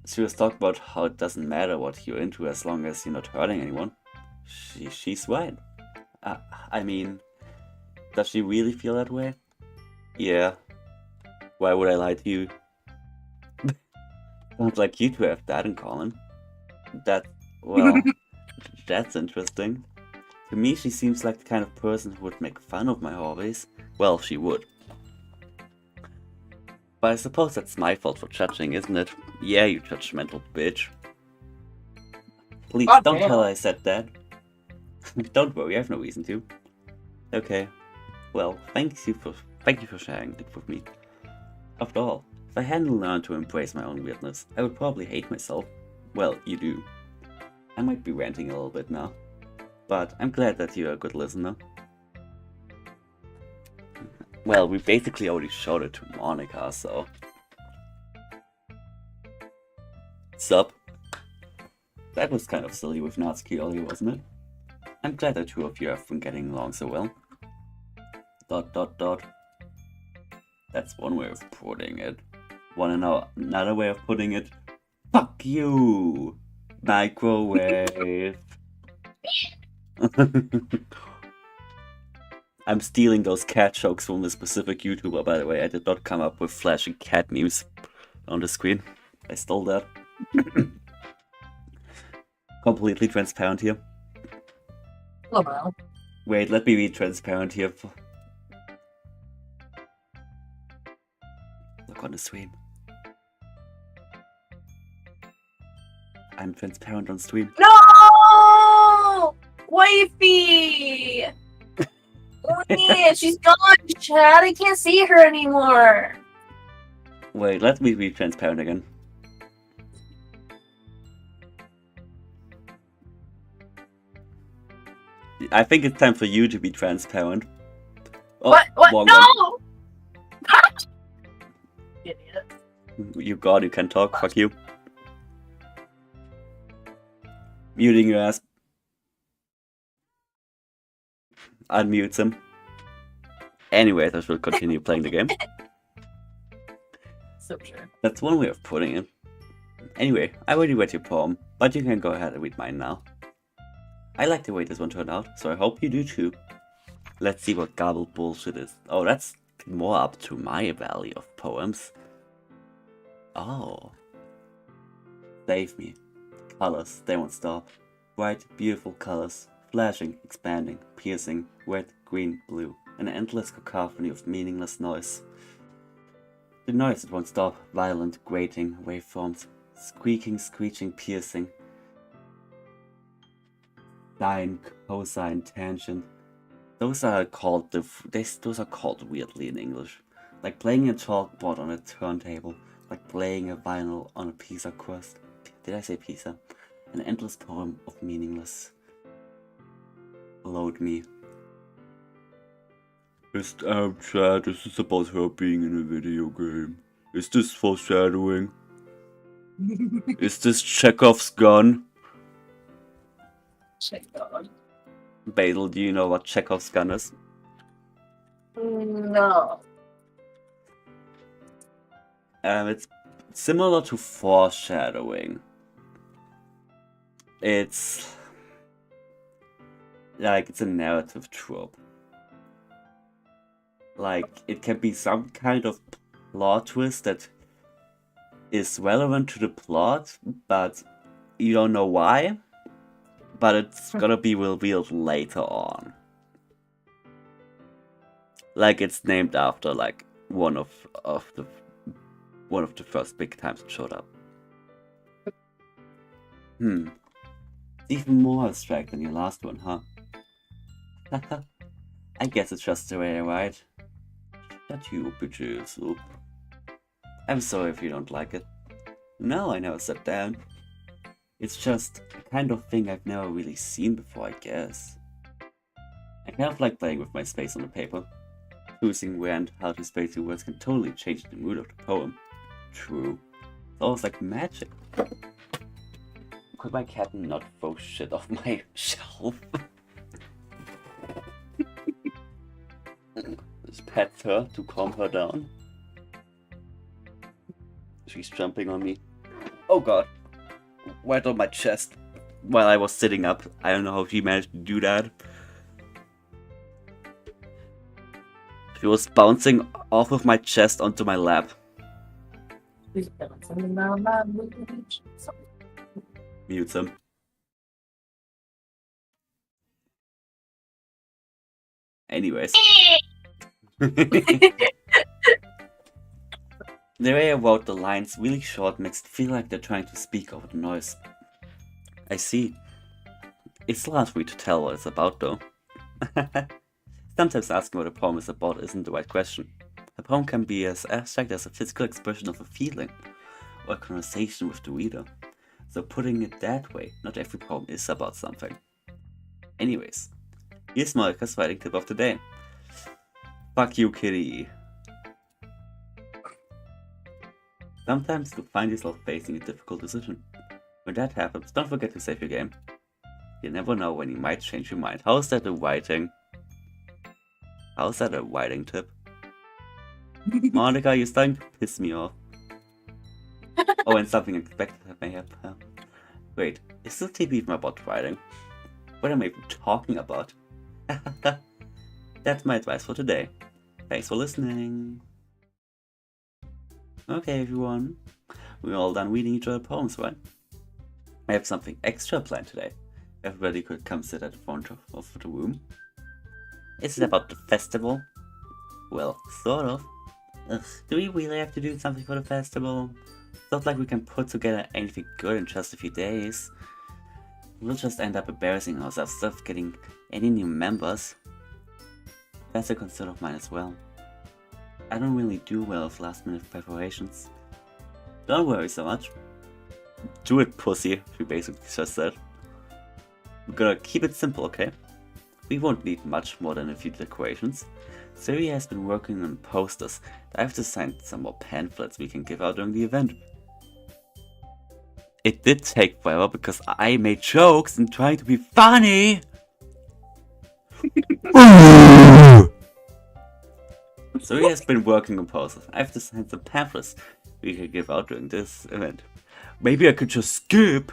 She was talking about how it doesn't matter what you're into as long as you're not hurting anyone. She's right. I mean, does she really feel that way? Yeah. Why would I lie to you? Sounds like you two have that in common. Well, that's interesting. To me, she seems like the kind of person who would make fun of my hobbies. Well, she would. But I suppose that's my fault for judging, isn't it? Yeah, you judgmental bitch. Please, don't tell her I said that. Don't worry, I have no reason to. Okay. Well, thank you for sharing it with me. After all, if I hadn't learned to embrace my own weirdness, I would probably hate myself. Well, you do. I might be ranting a little bit now, but I'm glad that you're a good listener. Well, we basically already showed it to Monica, so... Sup? That was kind of silly with Natsuki earlier, wasn't it? I'm glad the two of you have been getting along so well. ... That's one way of putting it. Wanna know another way of putting it? Fuck you! Microwave! I'm stealing those cat jokes from a specific YouTuber, by the way. I did not come up with flashing cat memes on the screen. I stole that. Completely transparent here.
Oh well.
Wait, let me be transparent here. Look on the stream. I'm transparent on stream.
No! Wifey! Oh yeah, she's gone, Chad. I can't see her anymore.
Wait, let me be transparent again. I think it's time for you to be transparent. Oh,
What?
wrong
No! Idiot.
one. You God, you can talk. Fuck you. Muting your ass. Unmute him. Anyways, I should continue playing the game.
So sure.
That's one way of putting it. Anyway, I already read your poem, but you can go ahead and read mine now. I like the way this one turned out, so I hope you do too. Let's see what garbled bullshit is. Oh, that's more up to my valley of poems. Oh. Save me. Colors, they won't stop. Bright, beautiful colors. Flashing, expanding, piercing, red, green, blue. An endless cacophony of meaningless noise. The noise that won't stop. Violent, grating, waveforms. Squeaking, screeching, piercing. Sine, cosine, tangent. Those are called weirdly in English. Like playing a chalkboard on a turntable. Like playing a vinyl on a pizza crust. Did I say pizza? An endless poem of meaningless. Load me. Chad, this is about her being in a video game. Is this foreshadowing? Is this Chekhov's gun?
Check God.
Badal, do you know what Chekhov's gun is?
No.
It's similar to foreshadowing. It's like it's a narrative trope. Like it can be some kind of plot twist that is relevant to the plot, but you don't know why. But it's gonna be revealed later on. Like it's named after like one of the first big times it showed up. Even more abstract than your last one, huh? I guess it's just the way I write. Not you, bitches. Soup. I'm sorry if you don't like it. No, I never sat down. It's just a kind of thing I've never really seen before, I guess. I kind of like playing with my space on the paper. Choosing where and how to space your words can totally change the mood of the poem. True. It's almost like magic. Could my cat not throw shit off my shelf? Just pet her to calm her down. She's jumping on me. Oh god. Right on my chest. While I was sitting up. I don't know how she managed to do that. She was bouncing off of my chest onto my lap. Mute him. Anyways. The way I wrote the lines really short makes it feel like they're trying to speak over the noise. I see. It's hard for me to tell what it's about though. Sometimes asking what a poem is about isn't the right question. A poem can be as abstract as a physical expression of a feeling, or a conversation with the reader. So putting it that way, not every poem is about something. Anyways, here's Marika's writing tip of the day. Fuck you, kitty. Sometimes you find yourself facing a difficult decision. When that happens, don't forget to save your game. You never know when you might change your mind. How's that a writing? How's that a writing tip? Monica, you're starting to piss me off. Oh, and something unexpected may have. Wait, is this TV even about writing? What am I even talking about? That's my advice for today. Thanks for listening. Okay, everyone. We're all done reading each other poems, right? I have something extra planned today. Everybody could come sit at the front of the room. Is it about the festival? Well, sort of. Ugh, do we really have to do something for the festival? It's not like we can put together anything good in just a few days. We'll just end up embarrassing ourselves instead of getting any new members. That's a concern of mine as well. I don't really do well with last minute preparations. Don't worry so much. Do it, pussy, she basically just said. We're gonna keep it simple, okay? We won't need much more than a few decorations. Siri has been working on posters. I have designed some more pamphlets we can give out during the event. It did take forever because I made jokes and tried to be funny. Siri has been working on posters. I have designed some pamphlets we can give out during this event. Maybe I could just skip.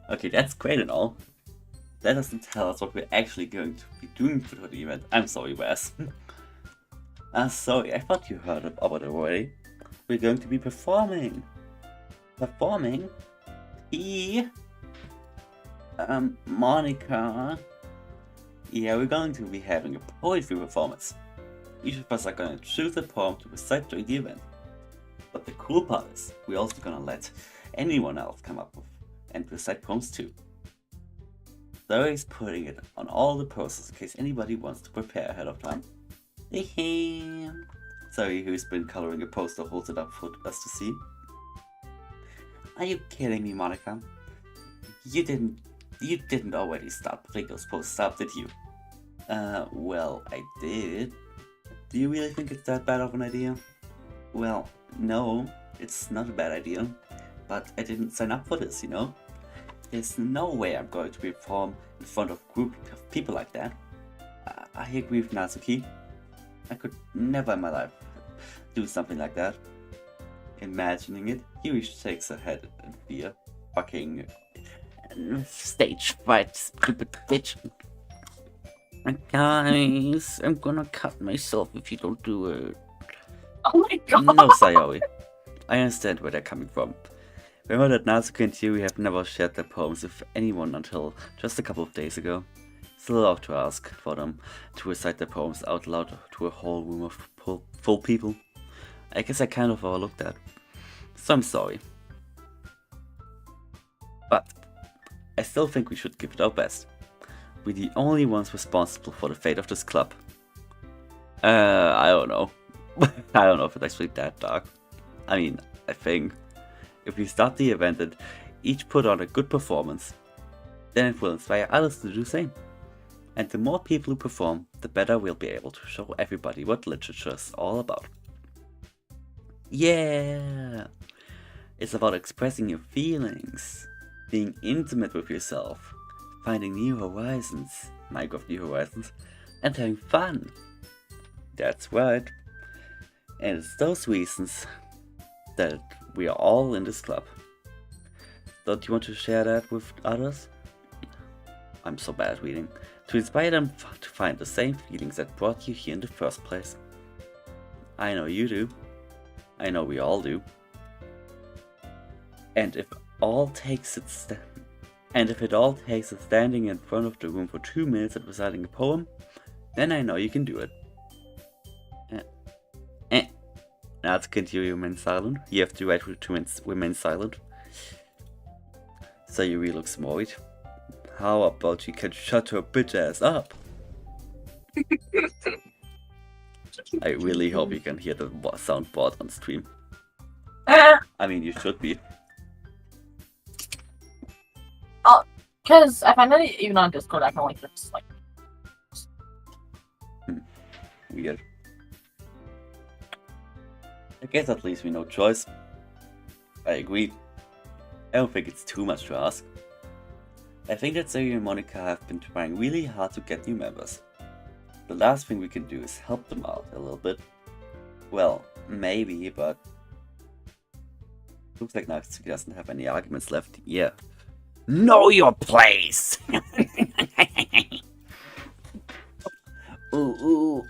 Okay, that's great and all. That doesn't tell us what we're actually going to be doing for the event. I'm sorry, Wes. Sorry, I thought you heard about it already. We're going to be performing. Performing? Monica. Yeah, we're going to be having a poetry performance. Each of us are going to choose a poem to recite during the event. But the cool part is, we're also going to let anyone else come up with and recite poems too. Zoe's putting it on all the posters in case anybody wants to prepare ahead of time. Zoe, who's been coloring a poster, holds it up for us to see. Are you kidding me, Monica? You didn't already start putting those posters up, did you? Well, I did. Do you really think it's that bad of an idea? Well, no, it's not a bad idea. But I didn't sign up for this, you know? There's no way I'm going to perform in front of a group of people like that. I agree with Natsuki. I could never in my life do something like that. Imagining it, Yui shakes her head in fear. Fucking stage fright, stupid bitch. Guys, I'm gonna cut myself if you don't do it.
Oh my god!
No, Sayori. I understand where they're coming from. Remember that Natsuki and Yui have never shared their poems with anyone until just a couple of days ago. Still allowed to ask for them to recite their poems out loud to a whole room of full people. I guess I kind of overlooked that. So I'm sorry. But I still think we should give it our best. we're the only ones responsible for the fate of this club. I don't know. I don't know if it's actually that dark. I mean, I think if we start the event and each put on a good performance, then it will inspire others to do the same. And the more people who perform, the better we'll be able to show everybody what literature is all about. Yeah! It's about expressing your feelings, being intimate with yourself, finding new horizons, Minecraft New Horizons, and having fun. That's right. And it's those reasons that we are all in this club. Don't you want to share that with others? I'm so bad at reading. To inspire them to find the same feelings that brought you here in the first place. I know you do. I know we all do. And if it all takes it standing in front of the room for 2 minutes and reciting a poem, then I know you can do it. Now to continue to remain silent. You have the right to remain silent. Sayuri looks worried. How about you can shut her bitch ass up? I really hope you can hear the soundboard on stream. I mean, you should be.
Oh, because I find that even on Discord, I can only just like.
Weird. I guess at least we know choice. I agree. I don't think it's too much to ask. I think that Sayuri and Monica have been trying really hard to get new members. The last thing we can do is help them out a little bit. Well, maybe, but... Looks like Natsuki doesn't have any arguments left. Yeah. Know your place! Ooh.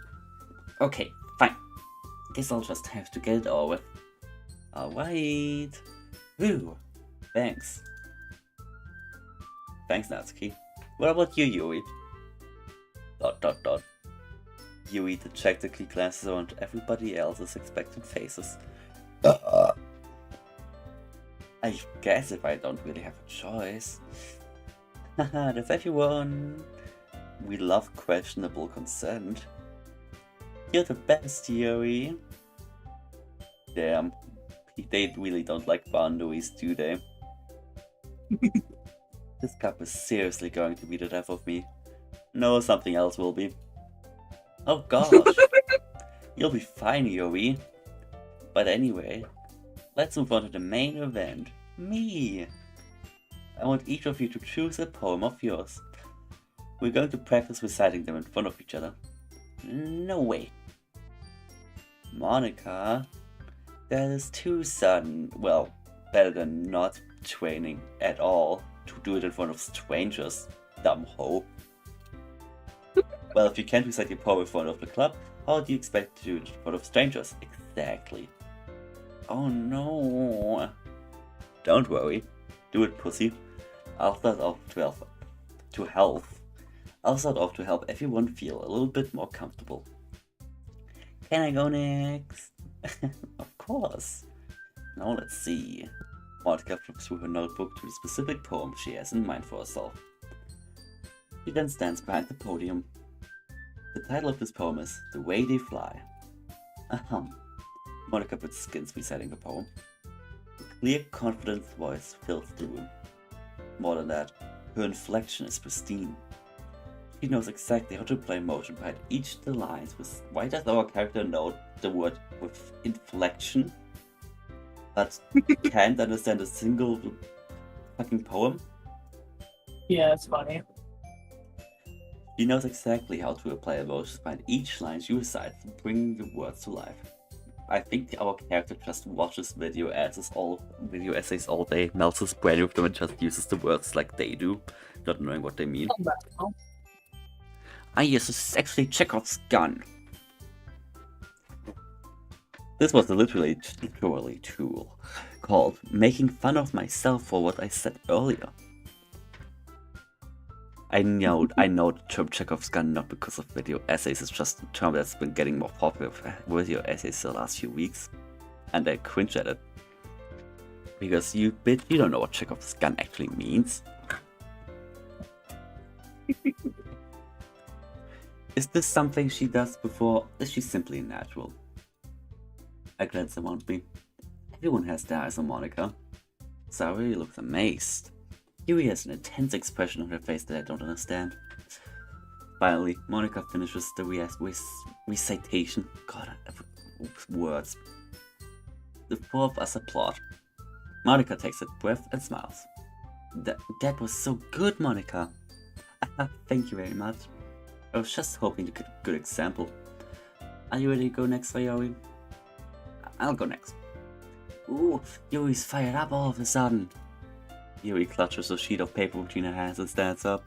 Okay, fine. Guess I'll just have to get it over with. Alright. Woo. Thanks. Thanks, Natsuki. What about you, Yuri? ... Yuri dejectedly glances around everybody else's expectant faces. I guess if I don't really have a choice. Haha, that's everyone. We love questionable consent. You're the best, Yuri. Damn. They really don't like boundaries, do they? This cup is seriously going to be the death of me. No, something else will be. Oh gosh. You'll be fine, Yuri. But anyway, let's move on to the main event. Me! I want each of you to choose a poem of yours. We're going to practice reciting them in front of each other. No way. Monica, that is too sudden. Well, better than not training at all to do it in front of strangers, dumb hoe. Well, if you can't recite your poem in front of the club, how do you expect to do it in front of strangers? Exactly. Oh no. Don't worry. Do it, pussy. I'll start off to help everyone feel a little bit more comfortable. Can I go next? Of course. Now let's see. Monica flips through her notebook to the specific poem she has in mind for herself. She then stands behind the podium. The title of this poem is The Way They Fly. Ahem. Monica begins reciting the poem. A clear, confident voice fills the room. More than that, her inflection is pristine. She knows exactly how to play motion behind each of the lines. Why does our character know the word with inflection, but can't understand a single fucking poem?
Yeah, it's funny.
She knows exactly how to apply emotions behind each line she recites, bringing the words to life. I think our character just watches video essays all day, melts his brain with them and just uses the words like they do, not knowing what they mean. Yes, this is actually Chekhov's gun. This was a literally tool called Making Fun of Myself for What I Said Earlier. I know the term Chekhov's gun not because of video essays, it's just a term that's been getting more popular with video essays the last few weeks. And I cringe at it. Because you don't know what Chekhov's gun actually means. Is this something she does before? Is she simply natural? I glance around me. Everyone has their eyes on Monica. Sayori looks amazed. Yui has an intense expression on her face that I don't understand. Finally, Monica finishes the recitation. God, words. The four of us applaud. Monica takes a breath and smiles. That was so good, Monica. Thank you very much. I was just hoping to get a good example. Are you ready to go next, Sayori? I'll go next. Ooh, Yuri's fired up all of a sudden. Yuri clutches a sheet of paper between her hands and stands up.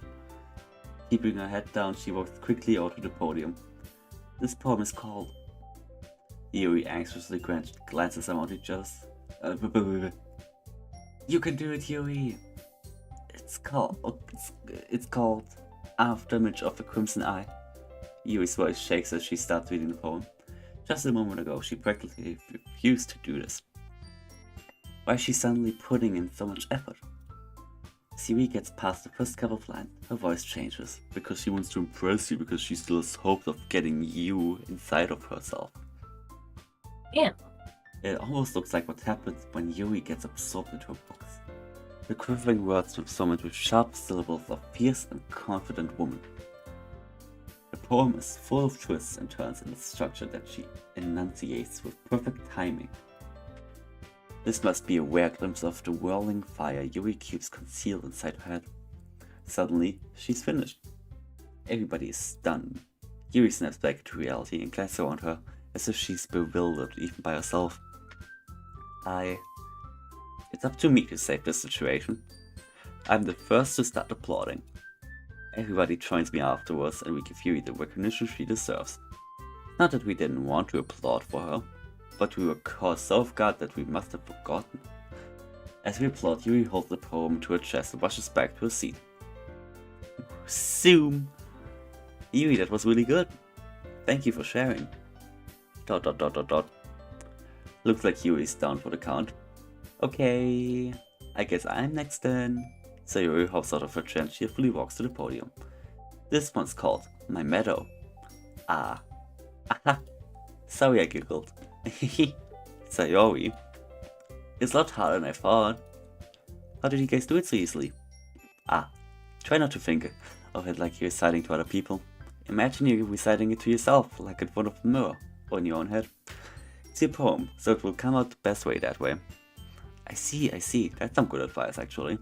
Keeping her head down, she walks quickly out to the podium. This poem is called... Yuri anxiously glances around each other. You can do it, Yuri. It's called Afterimage of the Crimson Eye. Yuri's voice shakes as she starts reading the poem. Just a moment ago, she practically refused to do this. Why is she suddenly putting in so much effort? As Yuri gets past the first couple of lines, her voice changes. Because she wants to impress you, because she still has hope of getting you inside of herself.
Yeah.
It almost looks like what happens when Yuri gets absorbed into her books. The quivering words with summoned with sharp syllables of fierce and confident woman. The poem is full of twists and turns in the structure that she enunciates with perfect timing. This must be a rare glimpse of the whirling fire Yuri keeps concealed inside her head. Suddenly, she's finished. Everybody is stunned. Yuri snaps back to reality and glances around her as if she's bewildered even by herself. It's up to me to save this situation. I'm the first to start applauding. Everybody joins me afterwards and we give Yuri the recognition she deserves. Not that we didn't want to applaud for her, but we were caught so off guard that we must have forgotten. As we applaud, Yuri holds the poem to her chest and rushes back to her seat. Zoom! Yuri, that was really good. Thank you for sharing. ... Looks like Yuri's down for the count. Okay, I guess I'm next then. Sayori hops out of her chair and cheerfully walks to the podium. This one's called My Meadow. Ah. Aha. Sorry, I giggled. Sayori. It's a lot harder than I thought. How did you guys do it so easily? Try not to think of it like you're reciting to other people. Imagine you reciting it to yourself, like in front of a mirror, or in your own head. It's your poem, so it will come out the best way that way. I see. That's some good advice, actually.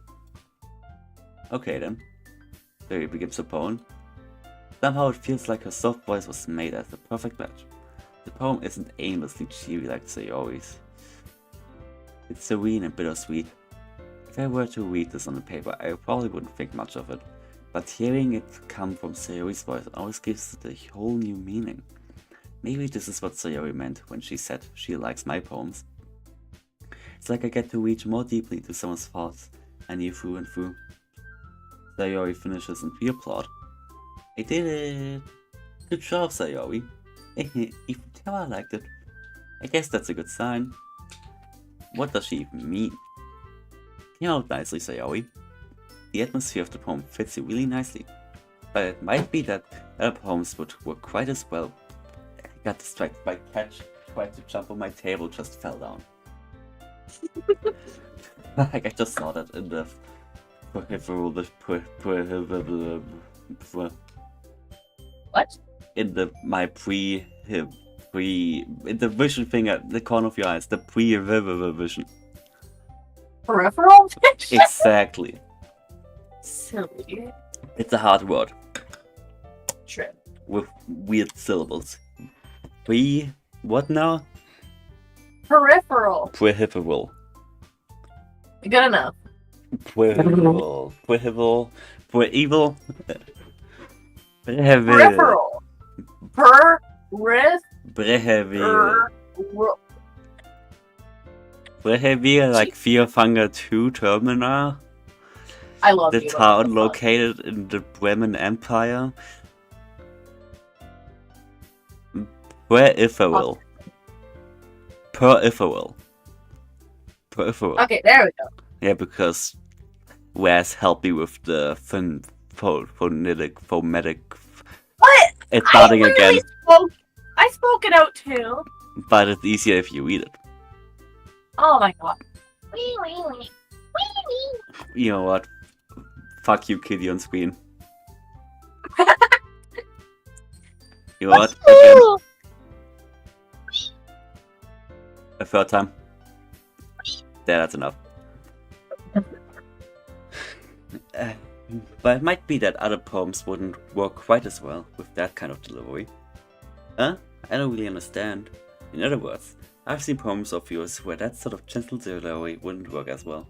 Okay then. There he begins the poem. Somehow it feels like her soft voice was made as the perfect match. The poem isn't aimlessly cheery like Sayori's. It's serene and bittersweet. If I were to read this on the paper, I probably wouldn't think much of it. But hearing it come from Sayori's voice always gives it a whole new meaning. Maybe this is what Sayori meant when she said she likes my poems. It's like I get to reach more deeply into someone's thoughts I knew through and through. Sayori finishes and we applaud. I did it! Good job, Sayori. Even Terra liked it. I guess that's a good sign. What does she even mean? Came out nicely, Sayori. The atmosphere of the poem fits you really nicely. But it might be that other poems would work quite as well. I got distracted by Catch, tried to jump on my table, just fell down. Like I just saw that in the
What?
In the in the vision thing at the corner of your eyes, the vision.
Peripheral?
Exactly.
Silly.
It's a hard word
True.
with weird syllables. What now?
Peripheral.
Peripheral.
Good enough.
Peripheral. Peripheral. Peripheral.
Peripheral.
Peripheral. Peripheral, like 402 Terminal.
I love
The
you.
town located in the Bremen Empire. Peripheral. Peripheral. Peripheral.
Okay, there we go.
Yeah, because Wes helped me with the phonetic
What?
It's starting again.
I spoke it out too.
But it's easier if you read it.
Oh my god. Wee, wee, wee. Wee, wee.
You know what? Fuck you, kitty on screen. You know what? Again. A third time. There, that's enough. But it might be that other poems wouldn't work quite as well with that kind of delivery. Huh? I don't really understand. In other words, I've seen poems of yours where that sort of gentle delivery wouldn't work as well.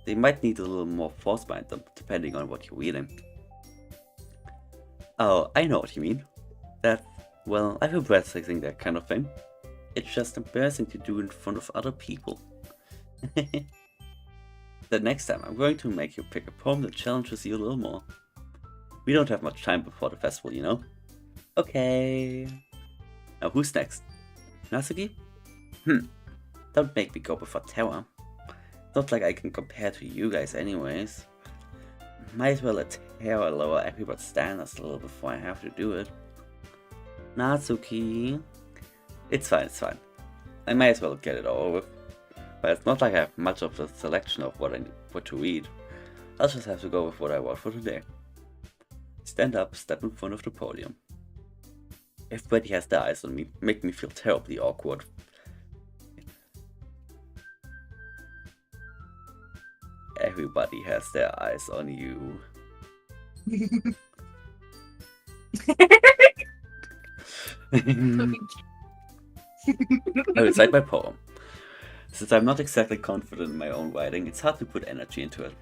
They might need a little more force behind them, depending on what you're reading. Oh, I know what you mean. Well, I feel breathtaking, that kind of thing. It's just embarrassing to do in front of other people. The next time, I'm going to make you pick a poem that challenges you a little more. We don't have much time before the festival, you know? Okay. Now who's next? Natsuki? Don't make me go before Terra. Not like I can compare to you guys anyways. Might as well let Terra lower everybody's standards a little before I have to do it. Natsuki. It's fine, it's fine. I might as well get it over with. But it's not like I have much of a selection of what to read. I'll just have to go with what I want for today. Stand up, step in front of the podium. Everybody has their eyes on me, make me feel terribly awkward. Everybody has their eyes on you. I recite my poem. Since I'm not exactly confident in my own writing, it's hard to put energy into it.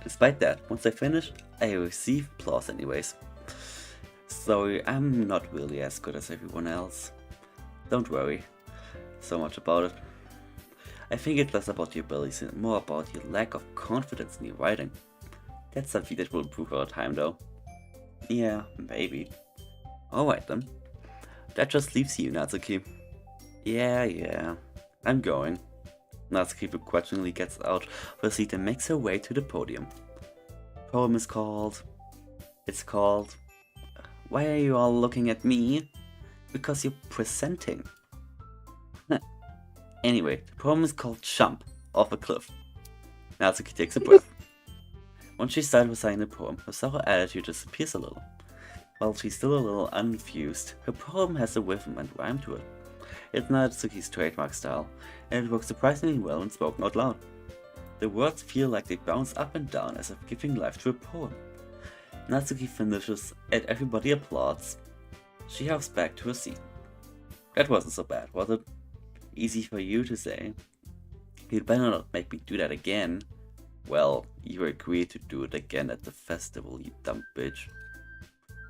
Despite that, once I finish, I receive applause anyways. So I'm not really as good as everyone else. Don't worry so much about it. I think it's less about your abilities and more about your lack of confidence in your writing. That's something that will improve over time though. Yeah, maybe. Alright then. That just leaves you, Natsuki. Yeah, I'm going. Natsuki begrudgingly gets out of her seat and makes her way to the podium. The poem is called... Why are you all looking at me? Because you're presenting. Anyway, the poem is called Jump Off a Cliff. Natsuki takes a breath. Once she started reciting the poem, her sour attitude disappears a little. While she's still a little unfused, her poem has a rhythm and rhyme to it. It's Natsuki's trademark style, and it works surprisingly well when spoken out loud. The words feel like they bounce up and down as if giving life to a poem. Natsuki finishes and everybody applauds. She hops back to her seat. That wasn't so bad, was it? Easy for you to say. You'd better not make me do that again. Well, you agreed to do it again at the festival, you dumb bitch.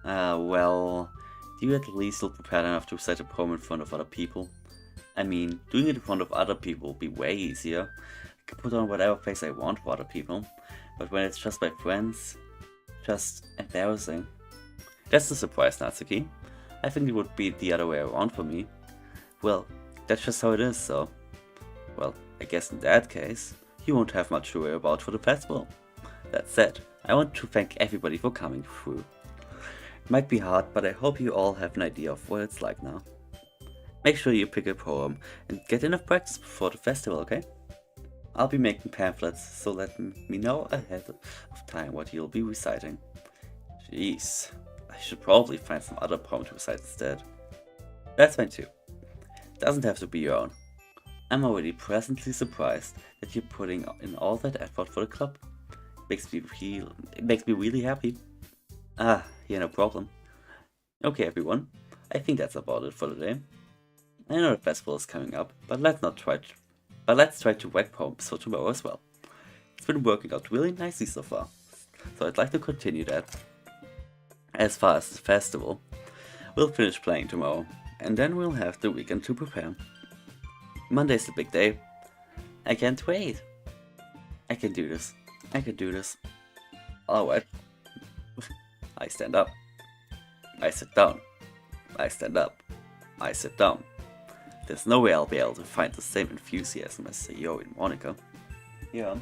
Well, do you at least feel prepared enough to recite a poem in front of other people? I mean, doing it in front of other people would be way easier. I can put on whatever face I want for other people, but when it's just my friends, just embarrassing. That's the surprise, Natsuki. I think it would be the other way around for me. Well, that's just how it is, so... Well, I guess in that case, you won't have much to worry about for the festival. That said, I want to thank everybody for coming through. It might be hard, but I hope you all have an idea of what it's like now. Make sure you pick a poem and get enough practice before the festival, okay? I'll be making pamphlets, so let me know ahead of time what you'll be reciting. Jeez, I should probably find some other poem to recite instead. That's fine too. Doesn't have to be your own. I'm already pleasantly surprised that you're putting in all that effort for the club. It makes me really happy. Ah, yeah, no problem. Okay, everyone. I think that's about it for today. I know the festival is coming up, but let's try to write poems for tomorrow as well. It's been working out really nicely so far, so I'd like to continue that. As far as the festival, we'll finish playing tomorrow, and then we'll have the weekend to prepare. Monday's the big day. I can't wait. I can do this. I can do this. Alright. I stand up. I sit down. I stand up. I sit down. There's no way I'll be able to find the same enthusiasm as Sayo and Monica. Yeah.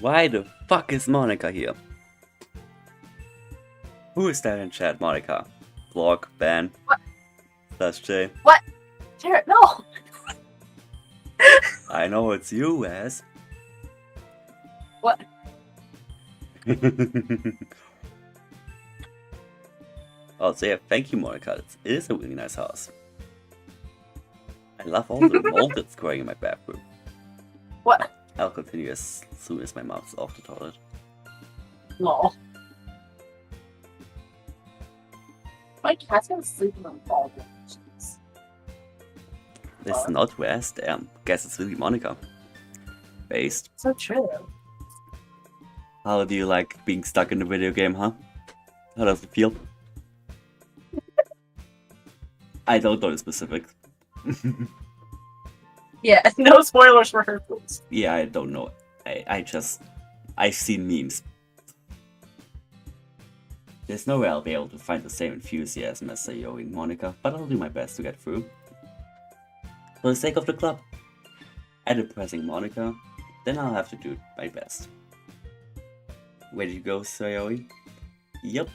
Why the fuck is Monica here? Who is that in chat, Monica? Vlog, ban.
What?
That's Jay.
What? Terra, no!
I know it's you, ass.
What?
Also, yeah, thank you, Monica. It is a really nice house. I love all the mold that's growing in my bathroom.
What?
I'll continue as soon as my mouth's off the toilet.
Lol. My cat's gonna sleep in the ball.
It's not West. Guess it's really Monica. Based.
So true.
How do you like being stuck in a video game, huh? How does it feel? I don't know the specifics.
Yeah, no spoilers for her, please.
Yeah, I don't know. I've seen memes. There's no way I'll be able to find the same enthusiasm as Sayori and Monica, but I'll do my best to get through. For the sake of the club. And impressing Monica, then I'll have to do my best. Where did you go, Sayori? Yep.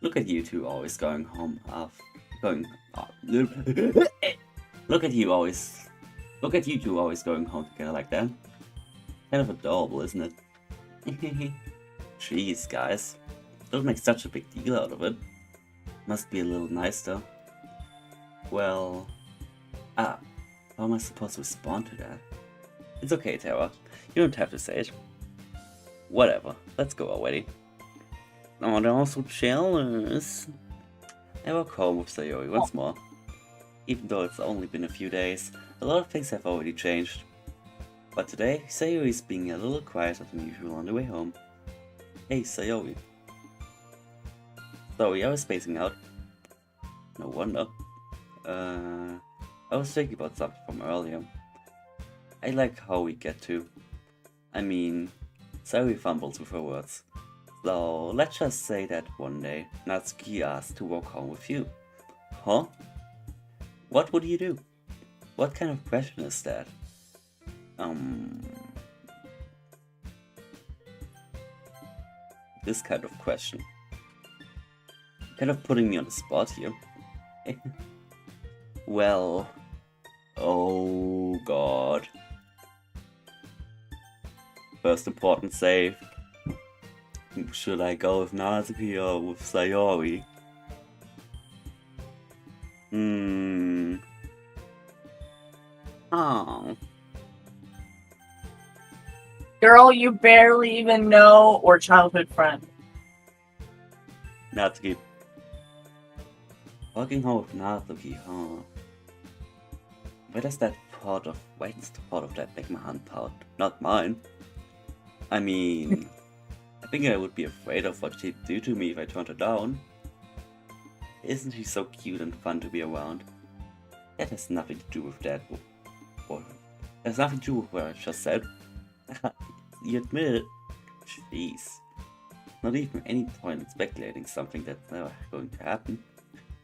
Look at you two always going home Look at you two always going home together like that. Kind of adorable, isn't it? Jeez, guys. Don't make such a big deal out of it. Must be a little nice though. Well... how am I supposed to respond to that? It's okay, Terra. You don't have to say it. Whatever. Let's go already. Oh, they're all so jealous. I walk home with Sayori once more. Even though it's only been a few days, a lot of things have already changed. But today, Sayori is being a little quieter than usual on the way home. Hey, Sayori. Sorry, I was spacing out. No wonder. I was thinking about something from earlier. I like how we get to. I mean, Sayori fumbles with her words. So, let's just say that one day, Natsuki asked to walk home with you. Huh? What would you do? What kind of question is that? This kind of question. Kind of putting me on the spot here. Well... Oh god. First important save. Should I go with Natsuki or with Sayori? Oh.
Girl you barely even know or childhood friend.
Natsuki. Walking home with Natsuki, huh? Why does the thought of that make my hand pout? Not mine. I mean, I think I would be afraid of what she'd do to me if I turned her down. Isn't she so cute and fun to be around? That has nothing to do with that. Or has nothing to do with what I just said. You admit it? Jeez. Not even any point in speculating something that's never going to happen.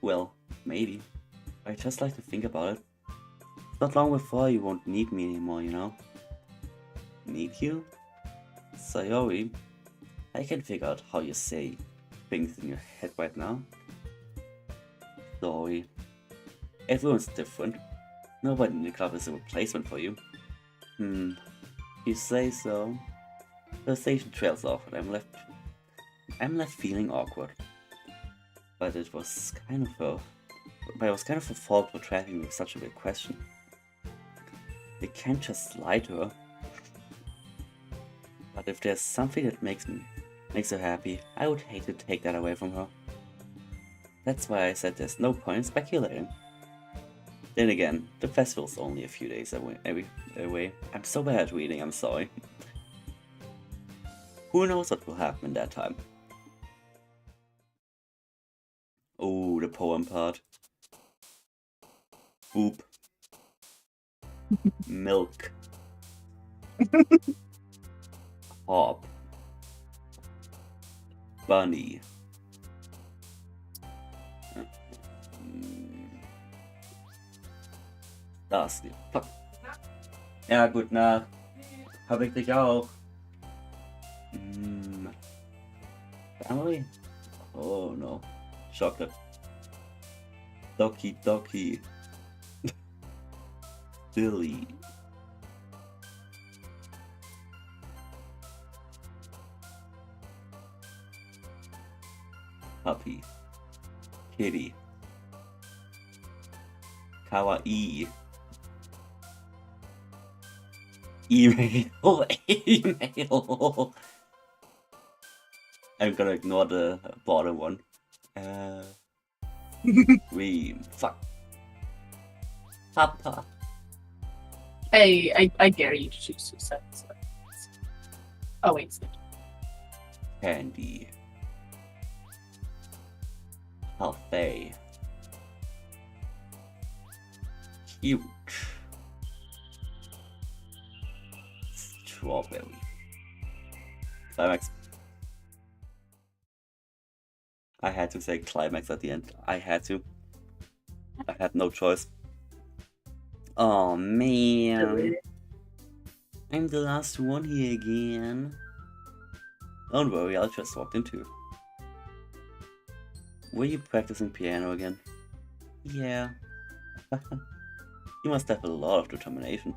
Well, maybe. I just like to think about it. It's not long before you won't need me anymore, you know? Need you? Sayori, I can figure out how you say things in your head right now. Sorry. Everyone's different. Nobody in the club is a replacement for you. You say so. The station trails off and I'm left feeling awkward. But it was kind of a fault for tracking with such a big question. You can't just lie to her. But if there's something that makes her happy, I would hate to take that away from her. That's why I said there's no point in speculating. Then again, the festival's only a few days away. I'm so bad at reading, I'm sorry. Who knows what will happen in that time? Oh, the poem part. Boop. Milk. Hop. Bunny. Das. Fuck. Ja, gut, na. Hab ich dich auch. Family? Oh no. Chocolate. Doki Doki. Billy. Puppy. Kitty. Kawaii. Email. Email. I'm gonna ignore the bottom one. Fuck. Papa.
I dare you to choose 2 cents. Oh wait.
Candy. Healthy. Cute. Strawberry. Climax. I had to say climax at the end. I had to. I had no choice. Oh man. I'm the last one here again. Don't worry, I just walked into. Were you practicing piano again? Yeah. You must have a lot of determination.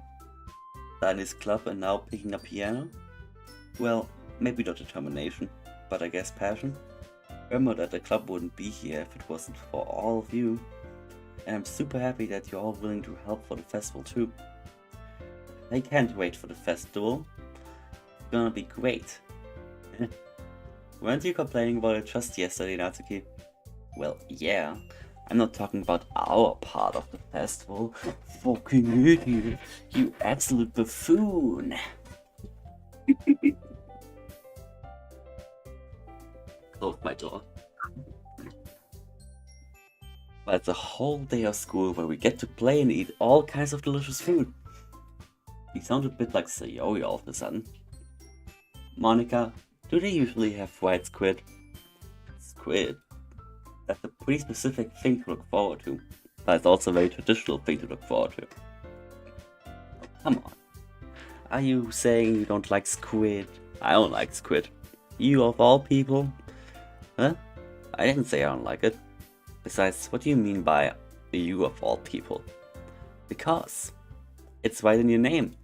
Starting this club and now picking up piano? Well, maybe not determination, but I guess passion. Remember that the club wouldn't be here if it wasn't for all of you. And I'm super happy that you're all willing to help for the festival too. I can't wait for the festival. It's gonna be great. Weren't you complaining about it just yesterday, Natsuki? Well, yeah. I'm not talking about our part of the festival. Fucking idiot. You absolute buffoon. Close my door. But it's a whole day of school where we get to play and eat all kinds of delicious food. You sound a bit like Sayori all of a sudden. Monica, do they usually have fried squid? Squid? That's a pretty specific thing to look forward to. But it's also a very traditional thing to look forward to. Oh, come on. Are you saying you don't like squid? I don't like squid. You of all people? Huh? I didn't say I don't like it. Besides, what do you mean by you of all people? Because it's right in your name.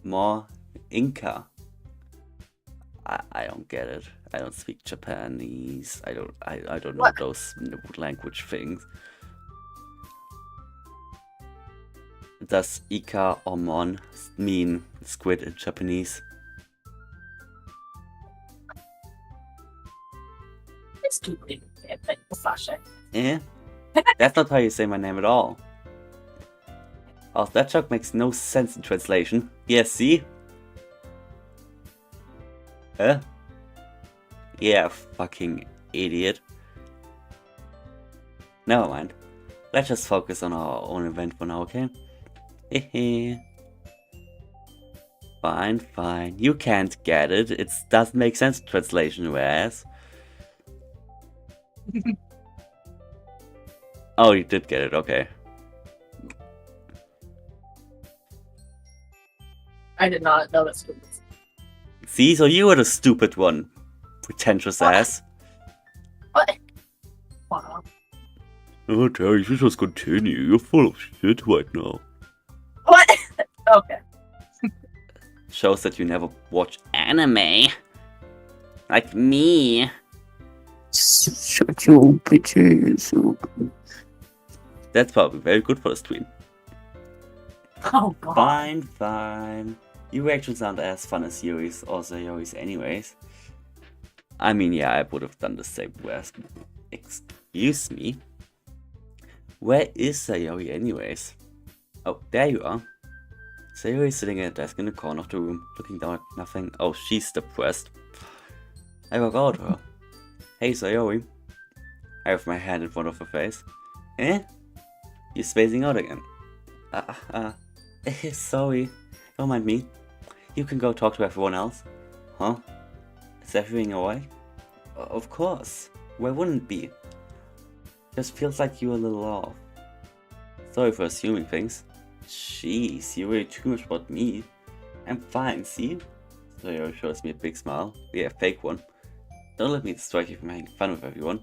More Inca. I don't get it. I don't speak Japanese. I don't know those language things. Does Ika or Mon mean squid in Japanese?
It's stupid. Sasha.
Eh? That's not how you say my name at all. Oh, that joke makes no sense in translation. Yeah, see? Huh? Yeah, fucking idiot. Never mind. Let's just focus on our own event for now, okay? Hehe. Fine, fine. You can't get it. It doesn't make sense in translation, whereas... Oh, you did get it, okay.
I did not know that's stupid.
See, so you were the stupid one. Pretentious ass.
What? Wow.
Oh, Terry, you just continue. You're full of shit right now.
What? Okay.
Shows that you never watch anime. Like me.
Shut your bitches.
That's probably very good for the stream.
Oh god.
Fine, fine. Your reactions aren't as fun as Yuri's or Sayori's anyways. I mean, yeah, I would have done the same. Whereas, excuse me? Where is Sayori anyways? Oh, there you are. Sayori is sitting at a desk in the corner of the room, looking down at nothing. Oh, she's depressed. I forgot her. Hey, Sayori. I have my hand in front of her face. Eh? You're spacing out again. Sorry. Don't mind me. You can go talk to everyone else. Huh? Is everything alright? Of course. Where wouldn't it be? Just feels like you're a little off. Sorry for assuming things. Jeez, you worry too much about me. I'm fine, see? Sayori shows me a big smile. Yeah, fake one. Don't let me distract you from having fun with everyone.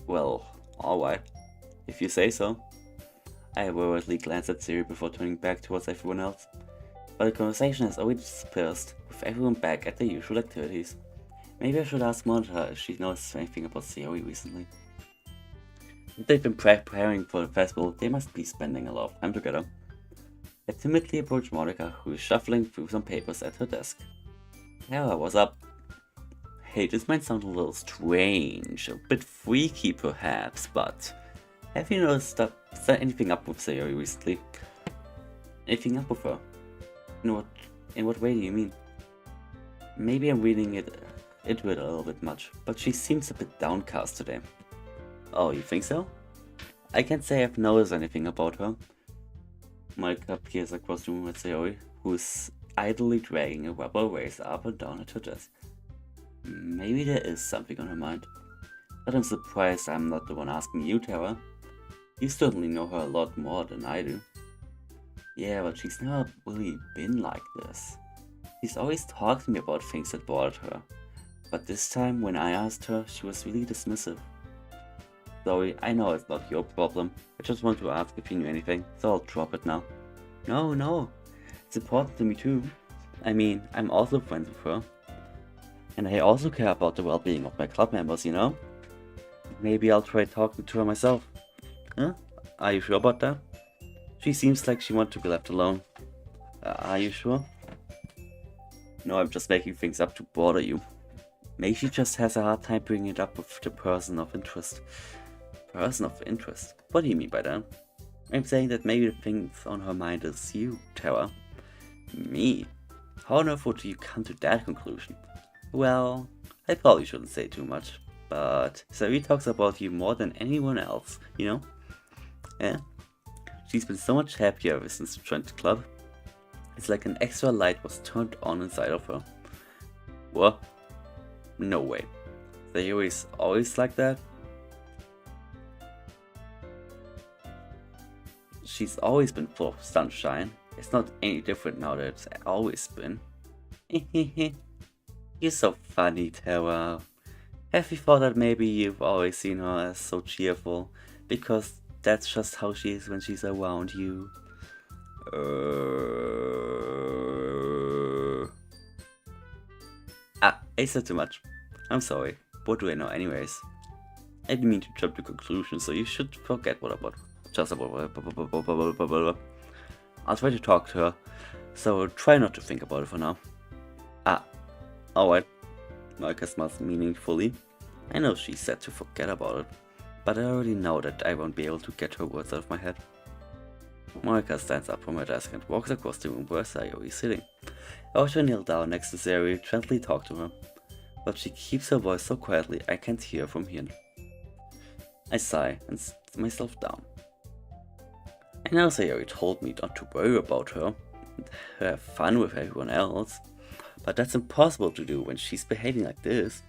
Well, alright, if you say so. I worriedly glanced at Siri before turning back towards everyone else. But the conversation has already dispersed, with everyone back at their usual activities. Maybe I should ask Monica if she knows anything about Sayori recently. If they've been preparing for the festival, they must be spending a lot of time together. I timidly approached Monica, who is shuffling through some papers at her desk. Terra, what's up? Hey, this might sound a little strange, a bit freaky perhaps, but have you noticed anything up with Sayori recently? Anything up with her? In what way do you mean? Maybe I'm reading into it a little bit much, but she seems a bit downcast today. Oh, you think so? I can't say I've noticed anything about her. Monica peers across the room at Sayori, who is idly dragging a rubber razor up and down at her desk. Maybe there is something on her mind. But I'm surprised I'm not the one asking you, Terra. You certainly know her a lot more than I do. Yeah, but she's never really been like this. She's always talked to me about things that bothered her. But this time, when I asked her, she was really dismissive. Sorry, I know it's not your problem. I just want to ask if you knew anything, so I'll drop it now. No. It's important to me too. I mean, I'm also friends with her. And I also care about the well-being of my club members, you know? Maybe I'll try talking to her myself. Huh? Are you sure about that? She seems like she wants to be left alone. Are you sure? No, I'm just making things up to bother you. Maybe she just has a hard time bringing it up with the person of interest. Person of interest? What do you mean by that? I'm saying that maybe the thing on her mind is you, Terra. Me? How on earth would you come to that conclusion? Well, I probably shouldn't say too much, but Sayori talks about you more than anyone else, you know? Yeah? She's been so much happier ever since she joined the club. It's like an extra light was turned on inside of her. What? No way. Sayori's always like that? She's always been full of sunshine. It's not any different now that it's always been. You're so funny, Terra. Have you thought that maybe you've always seen her as so cheerful? Because that's just how she is when she's around you. I said too much. I'm sorry. What do I know anyways? I didn't mean to jump to conclusions, so you should forget what about. Just about. I'll try to talk to her, so try not to think about it for now. Alright. Monica smiles meaningfully. I know she said to forget about it, but I already know that I won't be able to get her words out of my head. Monica stands up from her desk and walks across the room where Sayori is sitting. I watch her kneel down next to Sayori, gently talk to her, but she keeps her voice so quietly I can't hear from here. I sigh and sit myself down. I know Sayori told me not to worry about her and have fun with everyone else, but that's impossible to do when she's behaving like this.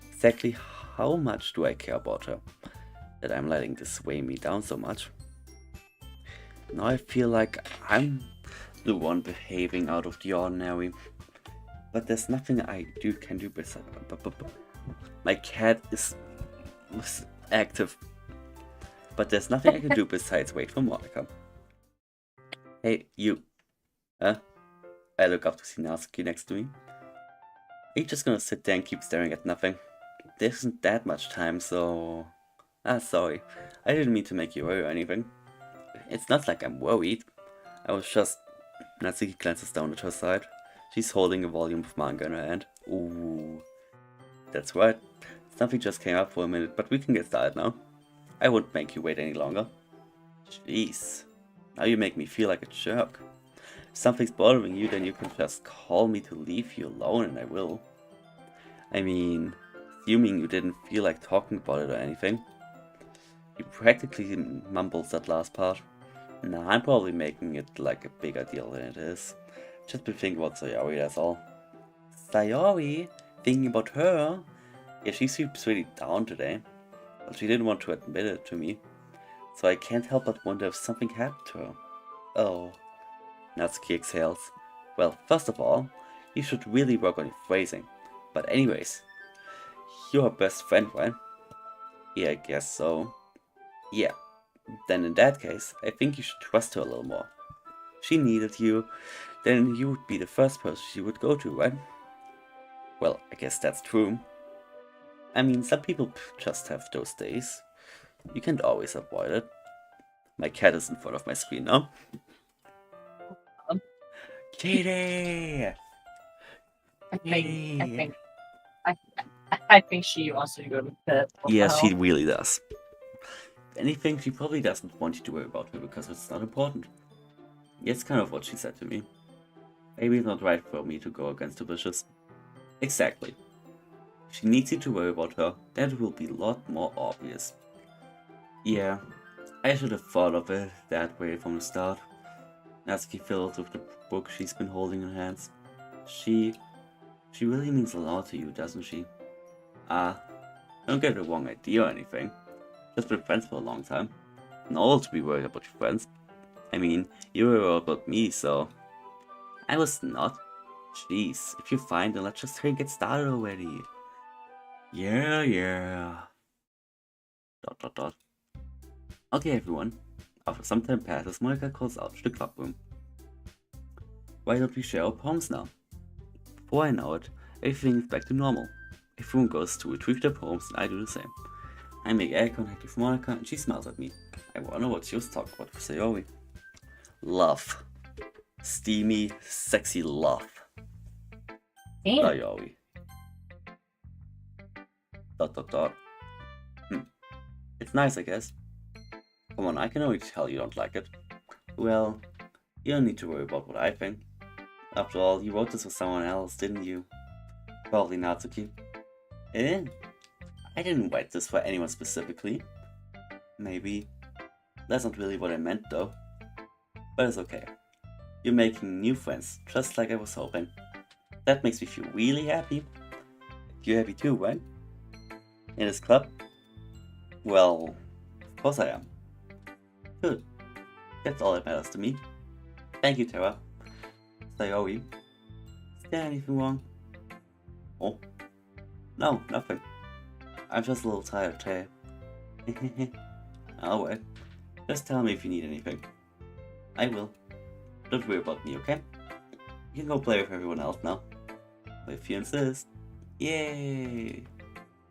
Exactly how much do I care about her, that I'm letting this weigh me down so much? Now I feel like I'm the one behaving out of the ordinary, but there's nothing I can do besides. My cat is active, but there's nothing I can do besides wait for Monica. Hey, you. I look up to see Natsuki next to me. Are you just gonna sit there and keep staring at nothing? There isn't that much time, so... sorry. I didn't mean to make you worry or anything. It's not like I'm worried. I was just... Natsuki glances down at her side. She's holding a volume of manga in her hand. Ooh. That's right. Something just came up for a minute, but we can get started now. I won't make you wait any longer. Jeez. Now you make me feel like a jerk. If something's bothering you, then you can just call me to leave you alone and I will. I mean, assuming you didn't feel like talking about it or anything. You practically mumbles that last part. Nah, I'm probably making it like a bigger deal than it is. Just been thinking about Sayori, that's all. Sayori? Thinking about her? Yeah, she seems really down today. But she didn't want to admit it to me. So I can't help but wonder if something happened to her. Oh. Natsuki exhales. Well, first of all, you should really work on your phrasing. But anyways, You're her best friend, right? Yeah, I guess so. Yeah, then in that case, I think you should trust her a little more. She needed you, then you would be the first person she would go to, right? Well, I guess that's true. I mean, some people just have those days. You can't always avoid it. My cat is in front of my screen now. Katie!
I think she wants to go to bed.
Yeah, she really does. If anything, she probably doesn't want you to worry about her because it's not important. Yeah, it's kind of what she said to me. Maybe it's not right for me to go against the wishes. Exactly. If she needs you to worry about her, that will be a lot more obvious. Yeah, I should have thought of it that way from the start. Natsuki fiddles with the book she's been holding in her hands. She really means a lot to you, doesn't she? Don't get the wrong idea or anything. Just been friends for a long time. Normal to be worried about your friends. I mean, you were worried about me, so... I was not. Jeez, if you're fine, then let's just hurry and get started already. Yeah. ... Okay, everyone. After some time passes, Monika calls out to the club room. Why don't we share our poems now? Before I know it, everything is back to normal. Everyone goes to retrieve their poems and I do the same. I make eye contact with Monika and she smiles at me. I wonder what she was talking about with Sayori. Love. Steamy, sexy love.
Damn.
Sayori. ... It's nice, I guess. Come on, I can already tell you don't like it. Well, you don't need to worry about what I think. After all, you wrote this for someone else, didn't you? Probably Natsuki. Eh? I didn't write this for anyone specifically. Maybe. That's not really what I meant though. But it's okay. You're making new friends, just like I was hoping. That makes me feel really happy. You're happy too, right? In this club? Well, of course I am. Good. That's all that matters to me. Thank you, Terra. Sayori. Is there anything wrong? Oh? No, nothing. I'm just a little tired today. I'll wait. Just tell me if you need anything. I will. Don't worry about me, okay? You can go play with everyone else now. If you insist. Yay!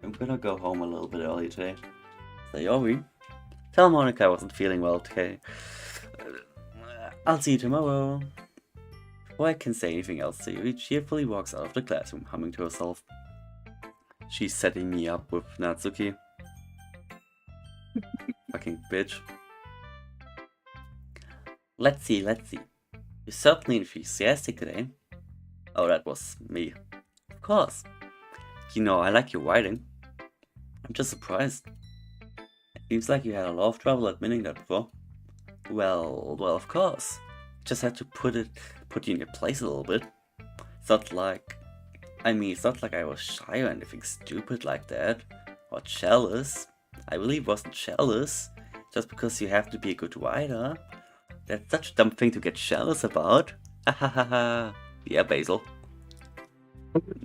I'm gonna go home a little bit early today. Sayori, tell Monika I wasn't feeling well today. I'll see you tomorrow. Before I can say anything else, Sayori cheerfully walks out of the classroom, humming to herself. She's setting me up with Natsuki. Fucking bitch. Let's see. You're certainly enthusiastic today. Oh, that was me. Of course. You know, I like your writing. I'm just surprised. It seems like you had a lot of trouble admitting that before. Well, of course. Just had to put you in your place a little bit. It's not like I was shy or anything stupid like that. Or jealous. I really wasn't jealous. Just because you have to be a good writer. That's such a dumb thing to get jealous about. Ha ha ha ha. Yeah, Basil.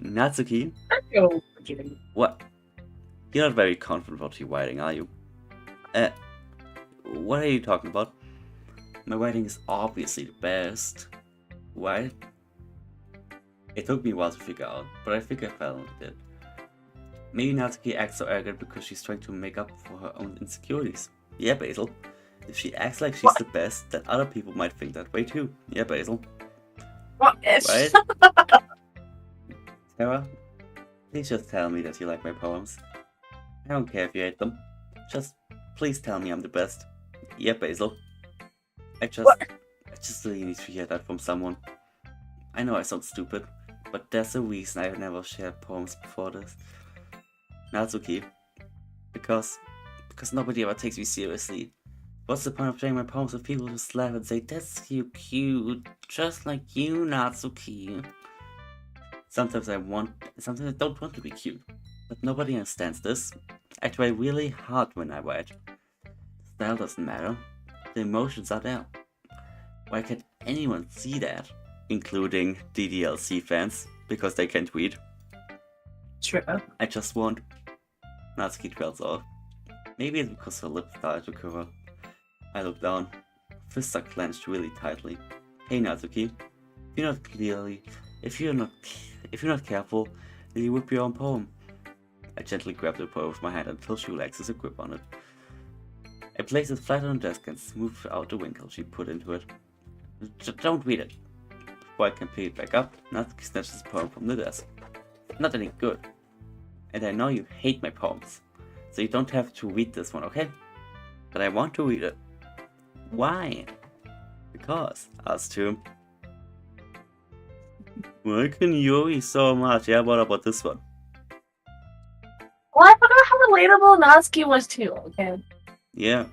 Natsuki? What? You're not very confident about your writing, are you? What are you talking about? My writing is obviously the best. Why? It took me a while to figure out, but I think I found it. Maybe Natsuki acts so arrogant because she's trying to make up for her own insecurities. Yeah, Basil. If she acts like she's the best, then other people might think that way too. Yeah, Basil.
What?
Right? Terra, please just tell me that you like my poems. I don't care if you hate them. Just please tell me I'm the best. Yeah, Basil. I just really need to hear that from someone. I know I sound stupid, but there's a reason I've never shared poems before this. Natsuki. Because nobody ever takes me seriously. What's the point of sharing my poems with people who laugh and say, that's you cute, just like you, Natsuki? Sometimes I don't want to be cute, but nobody understands this. I try really hard when I write. Style doesn't matter. The emotions are there. Why can't anyone see that? Including DDLC fans, because they can't read.
True.
I just won't. Natsuki trails off. Maybe it's because her lips started to quiver. I look down. Fists are clenched really tightly. Hey Natsuki, if you're not careful, then you whip your own poem. I gently grab the poem with my hand until she relaxes her grip on it. I place it flat on the desk and smooth out the wrinkle she put into it. Don't read it. Before I can pick it back up, Natsuki snatches the poem from the desk. Not any good. And I know you hate my poems, so you don't have to read this one, okay? But I want to read it. Why? Because, us two. Why can you read so much? Yeah, what about this one?
Well, I forgot how relatable Natsuki was too, okay?
Yeah.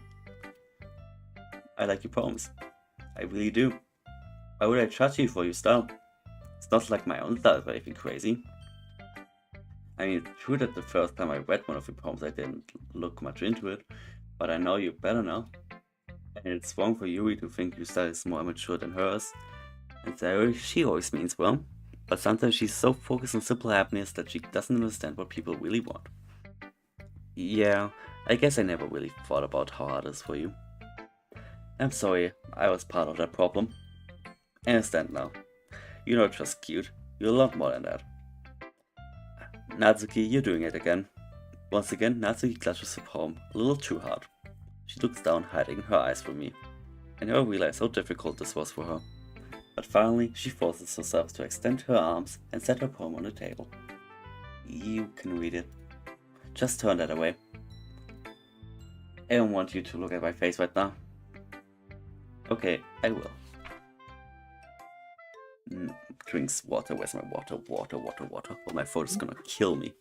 I like your poems. I really do. Why would I judge you for your style? It's not like my own style or anything crazy. I mean, it's true that the first time I read one of your poems I didn't look much into it, but I know you better now. And it's wrong for Yuri to think your style is more immature than hers. And she always means well, but sometimes she's so focused on simple happiness that she doesn't understand what people really want. Yeah, I guess I never really thought about how hard it is for you. I'm sorry, I was part of that problem. I understand now. You're not just cute, you're a lot more than that. Natsuki, you're doing it again. Once again, Natsuki clutches her palm a little too hard. She looks down, hiding her eyes from me. I never realized how difficult this was for her. But finally, she forces herself to extend her arms and set her palm on the table. You can read it. Just turn that away. I don't want you to look at my face right now. Okay, I will. Drinks water. Where's my water? Water. Well, my phone is gonna kill me.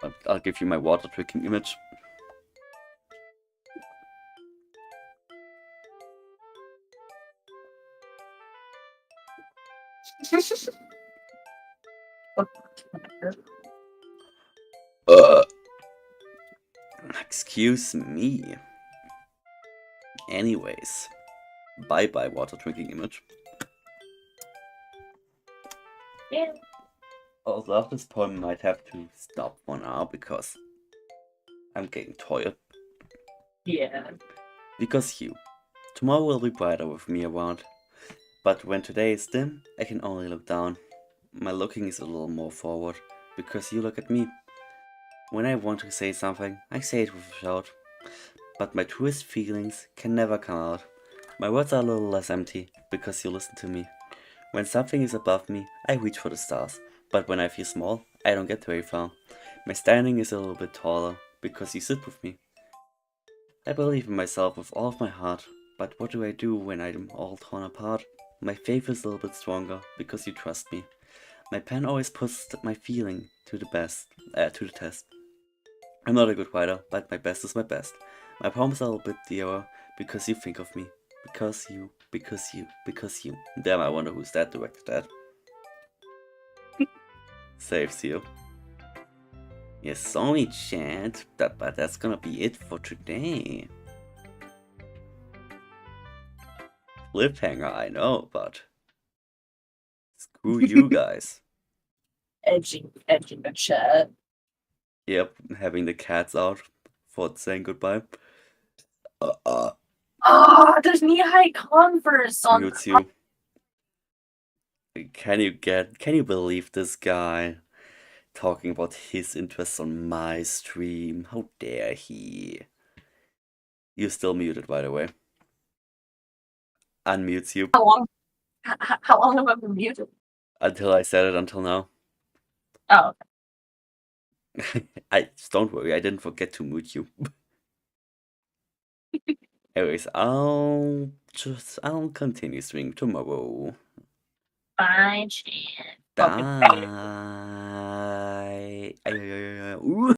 But I'll give you my water drinking image. Excuse me. Anyways, bye water drinking image.
Yeah.
Also, after this poem, I might have to stop for now because I'm getting tired.
Yeah.
Because tomorrow will be brighter with me around. But when today is dim, I can only look down. My looking is a little more forward because you look at me. When I want to say something, I say it with a shout. But my truest feelings can never come out. My words are a little less empty because you listen to me. When something is above me, I reach for the stars. But when I feel small, I don't get very far. My standing is a little bit taller because you sit with me. I believe in myself with all of my heart, but what do I do when I'm all torn apart? My faith is a little bit stronger because you trust me. My pen always puts my feeling to the test. I'm not a good writer, but my best is my best. My poems are a little bit dearer because you think of me. Because you. Damn, I wonder who's that directed at. Saves you. Yes, sorry, chat, but that's gonna be it for today. Cliffhanger, I know, but screw you guys.
Edging the chat.
Yep, having the cats out for saying goodbye.
Oh, there's knee-high Converse on.
Mutes you. Can you believe this guy talking about his interests on my stream? How dare he? You're still muted, by the way. Unmutes you.
How long have I been muted?
Until I said it until now.
Oh.
Don't worry, I didn't forget to mute you. Anyways, I'll continue streaming tomorrow.
Bye, chat.
Bye.